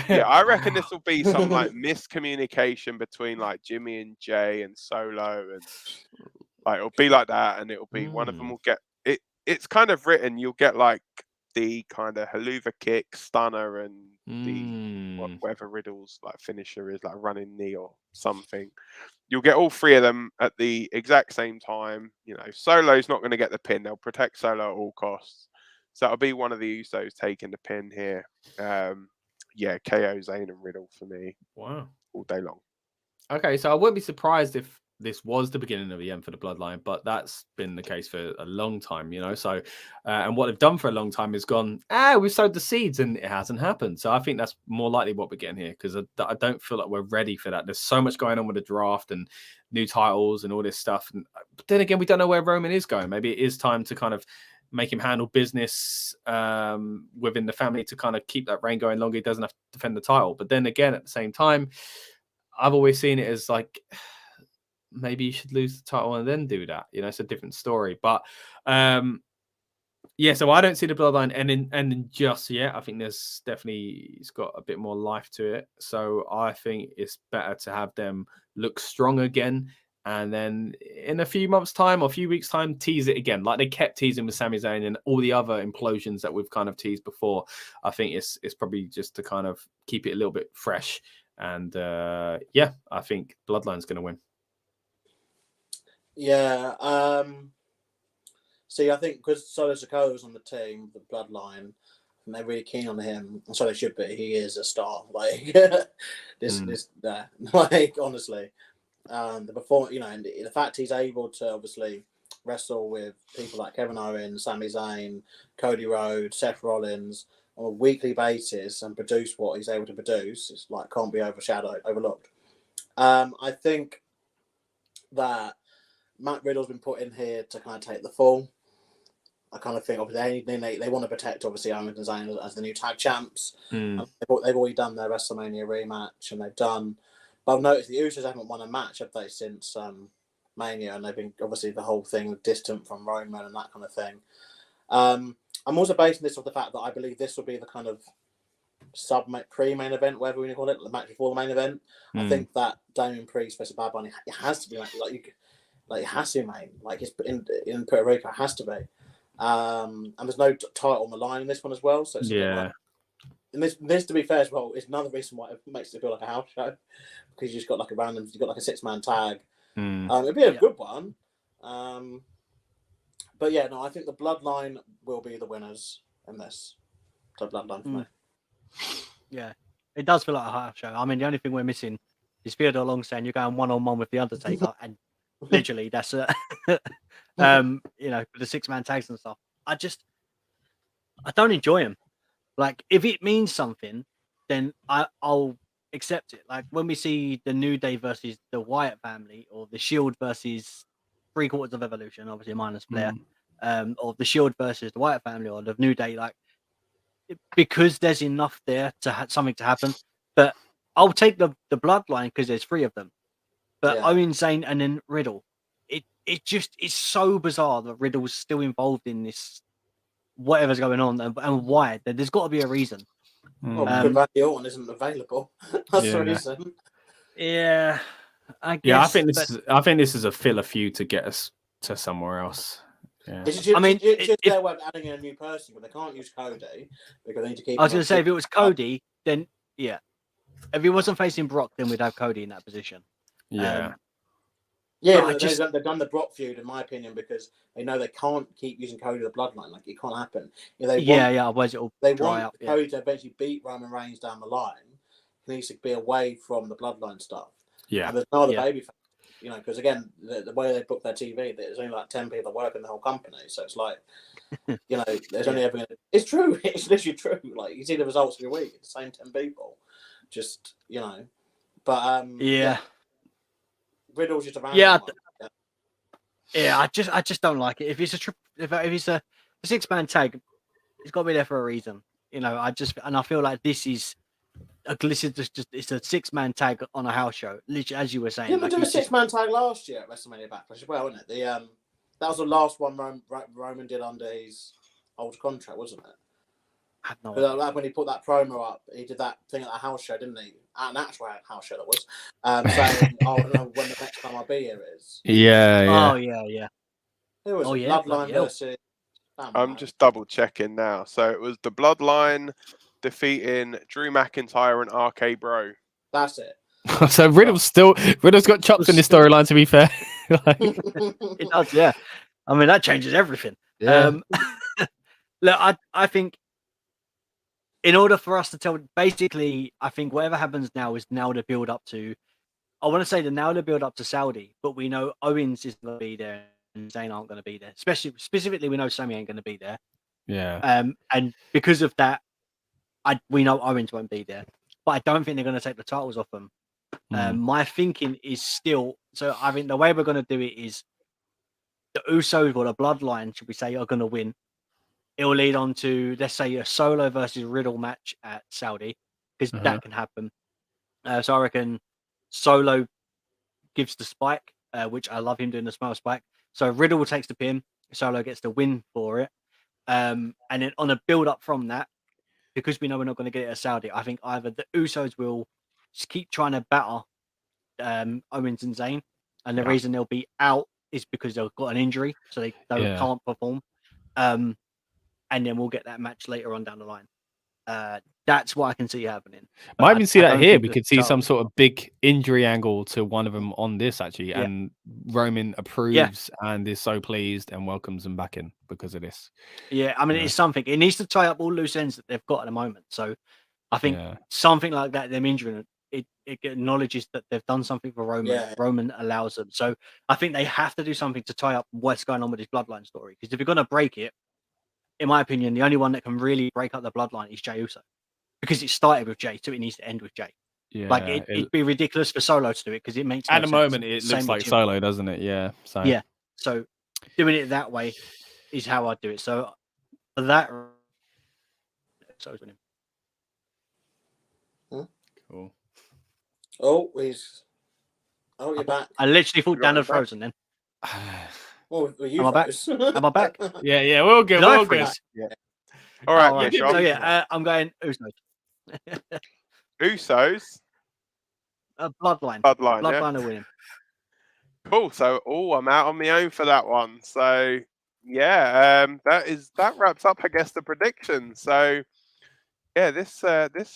Yeah, I reckon this will be some like miscommunication between like Jimmy and Jay and Solo, and like it'll be like that, and it'll be one of them will get it. It's kind of written. You'll get like the kind of haluva kick, stunner, and the whatever Riddle's like finisher is, like running knee or something. You'll get all three of them at the exact same time. You know, Solo's not going to get the pin. They'll protect Solo at all costs. So that'll be one of the Usos taking the pin here. Yeah, KO, Zayn, and Riddle for me. Wow. All day long. Okay, so I wouldn't be surprised if this was the beginning of the end for the Bloodline, but that's been the case for a long time, you know. So, and what they've done for a long time is gone, we've sowed the seeds and it hasn't happened. So I think that's more likely what we're getting here, because I don't feel like we're ready for that. There's so much going on with the draft and new titles and all this stuff. But then again, we don't know where Roman is going. Maybe it is time to kind of make him handle business within the family to kind of keep that reign going longer. He doesn't have to defend the title. But then again, at the same time, I've always seen it as like, maybe you should lose the title and then do that. You know, it's a different story. But yeah, so I don't see the Bloodline ending just yet. I think it's got a bit more life to it. So I think it's better to have them look strong again. And then in a few months' time or a few weeks' time, tease it again. Like they kept teasing with Sami Zayn and all the other implosions that we've kind of teased before. I think it's probably just to kind of keep it a little bit fresh. And yeah, I think Bloodline's going to win. Yeah. See, I think because Solo Sikoa was on the team, the Bloodline, and they're really keen on him. And so they should be. He is a star. Like like honestly. The performance, you know, and the fact he's able to obviously wrestle with people like Kevin Owens, Sami Zayn, Cody Rhodes, Seth Rollins on a weekly basis and produce what he's able to produce, it's like can't be overlooked. I think that Matt Riddle's been put in here to kind of take the fall. I kind of think obviously they want to protect obviously Owens and Zayn as the new tag champs. They've already done their WrestleMania rematch, and they've done. But I've noticed the Usos haven't won a match, have they, since Mania, and they've been obviously the whole thing distant from Roman and that kind of thing. I'm also basing this off the fact that I believe this will be the kind of pre-main event, whatever we call it, the match before the main event. I think that Damian Priest versus Bad Bunny, it has to be like it has to be main, like it's in Puerto Rico, it has to be. And there's no title on the line in this one as well, so it's and this, to be fair as well, is another reason why it makes it feel like a house show, because you've got like a 6-man tag. It'd be a good one. But yeah, no, I think the Bloodline will be the winners in this. So Bloodline for me. Yeah, it does feel like a house show. I mean, the only thing we're missing is Theodore Long saying you're going one-on-one with the Undertaker, and literally that's you know, the 6-man tags and stuff. I don't enjoy them. Like, if it means something, then I'll accept it. Like, when we see the New Day versus the Wyatt family, or the Shield versus 3/4 of Evolution, obviously minus Flair, or the Shield versus the Wyatt family, or the New Day, like, because there's enough there to have something to happen. But I'll take the Bloodline because there's 3 of them. But Owens, Zayn, and then Riddle. It just is so bizarre that Riddle's still involved in this. Whatever's going on and why, there's got to be a reason. Well, because Randy Orton isn't available. That's the reason. Yeah, I guess. Yeah, I think this is a filler feud to get us to somewhere else. Yeah. It's just their way of adding in a new person, but they can't use Cody because they need to keep. I was going to say, if it was Cody, then yeah. If he wasn't facing Brock, then we'd have Cody in that position. Yeah. They've done the Brock feud, in my opinion, because they know they can't keep using Cody the Bloodline. Like, it can't happen. Otherwise it'll dry up. Cody to eventually beat Roman Reigns down the line. He needs to be away from the Bloodline stuff. Yeah. And there's no other baby. you know, because again, the way they book their TV, there's only like 10 people working the whole company, so it's like, you know, there's only ever. It's true. It's literally true. Like you see the results every week, the same 10 people, just you know. But Riddle's just a random one. Yeah, I just don't like it. If it's a 6-man tag, it's got to be there for a reason. You know, I feel like this is just it's a 6-man tag on a house show. Literally, as you were saying. Didn't we do a 6-man tag last year at WrestleMania Backlash as well, wasn't it? That was the last one Roman did under his old contract, wasn't it? I have no idea. Like when he put that promo up, he did that thing at the house show, didn't he? At an actual house show that was, saying, "Oh, I don't know when the next time I'll be here is." Yeah. Oh yeah. Who was it? Bloodline versus. I'm just double checking now. So it was the Bloodline defeating Drew McIntyre and RK Bro. That's it. So Riddle's got chops in this storyline. To be fair, it does. Yeah, I mean that changes everything. Yeah. Look, I think in order for us to tell, basically, I think whatever happens now is now the build up to. I want to say the build up to Saudi, but we know Owens is going to be there and Zayn aren't going to be there. Specifically, we know Sami ain't going to be there. Yeah. And because of that, we know Owens won't be there. But I don't think they're going to take the titles off them. My thinking is still, so I think the way we're going to do it is the Usos or the Bloodline, should we say, are going to win. It will lead on to, let's say, a Solo versus Riddle match at Saudi, because that can happen. So I reckon Solo gives the spike, which I love him doing the smile spike. So Riddle takes the pin, Solo gets the win for it. And then on a build up from that, because we know we're not going to get it at Saudi, I think either the Usos will just keep trying to batter Owens and Zayn, and the reason they'll be out is because they've got an injury, so they can't perform. And then we'll get that match later on down the line. That's what I can see happening. Might even see that here. We could see some sort of big injury angle to one of them on this actually, and Roman approves and is so pleased and welcomes them back in because of this. Yeah, I mean it's something. It needs to tie up all loose ends that they've got at the moment. So I think something like that, them injuring it acknowledges that they've done something for Roman. Yeah. Roman allows them. So I think they have to do something to tie up what's going on with his bloodline story. Because if you're going to break it, in my opinion, the only one that can really break up the bloodline is Jey Uso, because it started with Jey, so it needs to end with Jey. Yeah, like it'd be ridiculous for Solo to do it because it makes at the moment it looks like Solo, doesn't it? Yeah. So doing it that way is how I do it. So for that, So's winning. Cool. Oh, you're back. I literally thought Dan had frozen then. Am I back? Yeah, we're all good. We're all good. Yeah. All right. So I'm going Usos. Usos. Bloodline. Bloodline are winning. Cool. So, I'm out on my own for that one. So, that wraps up, I guess, the prediction. So, yeah, this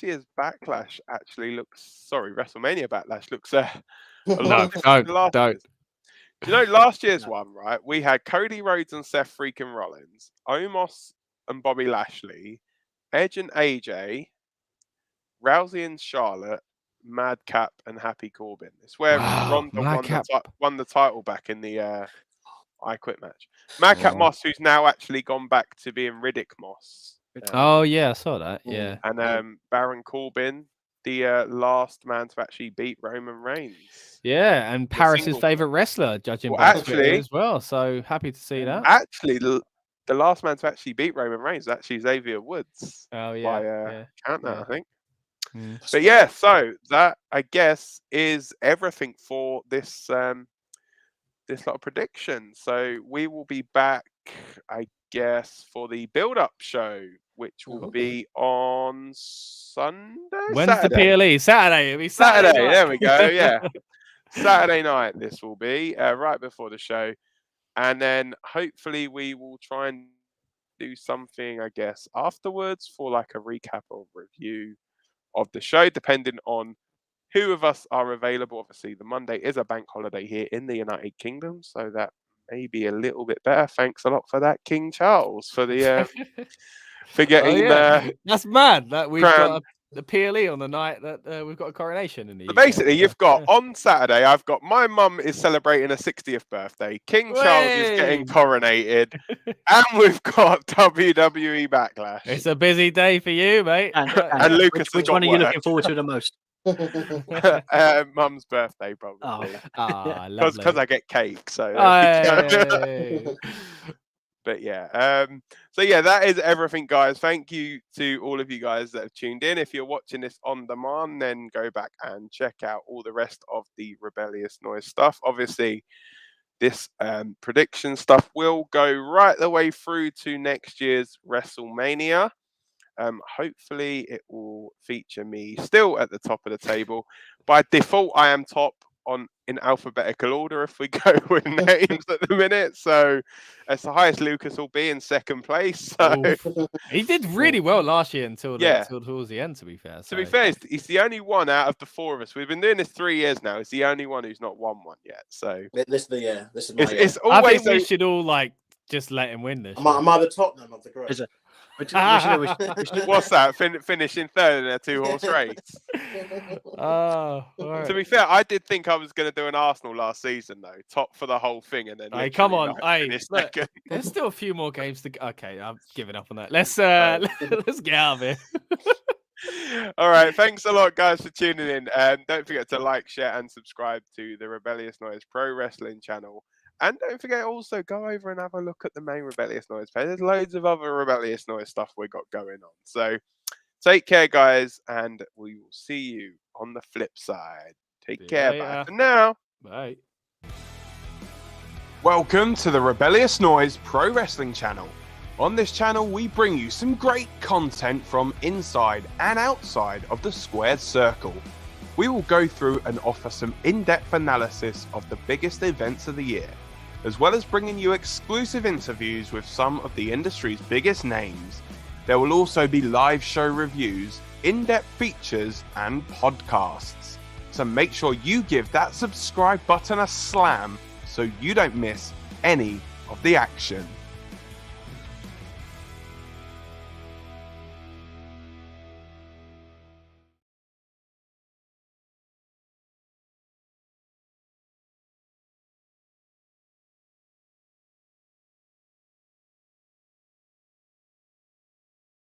year's Backlash actually WrestleMania Backlash looks don't. Do you know last year's one, right? We had Cody Rhodes and Seth freaking Rollins, Omos and Bobby Lashley, Edge and AJ, Rousey and Charlotte, Madcap and Happy Corbin. It's where Ronda won the title back in the I Quit match. Madcap Moss, who's now actually gone back to being Riddick Moss. I saw that. Yeah. And Baron Corbin, the last man to actually beat Roman Reigns. Yeah, and Paris's favorite wrestler, judging by actually as well. So happy to see that. Actually, the last man to actually beat Roman Reigns is actually Xavier Woods. Oh yeah, by countdown, I think. But yeah, so that I guess is everything for this this lot of predictions. So we will be back, I guess, for the build-up show, which will be on Sunday. When's the PLE? Saturday. It'll be Saturday. There we go. Yeah, Saturday night. This will be right before the show, and then hopefully we will try and do something, I guess, afterwards for like a recap or review of the show, depending on who of us are available. Obviously, the Monday is a bank holiday here in the United Kingdom, so that may be a little bit better. Thanks a lot for that, King Charles, for the for getting that's mad that we've got the PLE on the night that we've got a coronation in the So UK. basically, you've got on Saturday, I've got my mum is celebrating her 60th birthday. King Charles is getting coronated. And we've got WWE Backlash. It's a busy day for you, mate. And Lucas, which one are you looking forward to the most? Mum's birthday, probably. Because I get cake. So, but yeah. So yeah, that is everything, guys. Thank you to all of you guys that have tuned in. If you're watching this on demand, then go back and check out all the rest of the Rebellious Noise stuff. Obviously, this prediction stuff will go right the way through to next year's WrestleMania. Hopefully it will feature me still at the top of the table. By default, I am top in alphabetical order if we go with names at the minute. So that's the highest Lucas will be in second place. So he did really well last year until towards the end, to be fair. To be fair, he's the only one out of the four of us. We've been doing this 3 years now. He's the only one who's not won one yet. So this is my year. I think we should all just let him win this. Am I the Tottenham of the group? What's that? Finishing third in a 2-horse race. Right. To be fair, I did think I was going to do an Arsenal last season though, top for the whole thing, and then. Hey, come on! Look, there's still a few more games to. Okay, I'm giving up on that. Let's get out of here. All right, thanks a lot, guys, for tuning in. Don't forget to like, share, and subscribe to the Rebellious Noise Pro Wrestling channel. And don't forget, also go over and have a look at the main Rebellious Noise page. There's loads of other Rebellious Noise stuff we got going on. So take care, guys, and we will see you on the flip side. Take care. Bye for now. Bye. Welcome to the Rebellious Noise Pro Wrestling channel. On this channel, we bring you some great content from inside and outside of the squared circle. We will go through and offer some in-depth analysis of the biggest events of the year, as well as bringing you exclusive interviews with some of the industry's biggest names. There will also be live show reviews, in-depth features, and podcasts. So make sure you give that subscribe button a slam so you don't miss any of the action.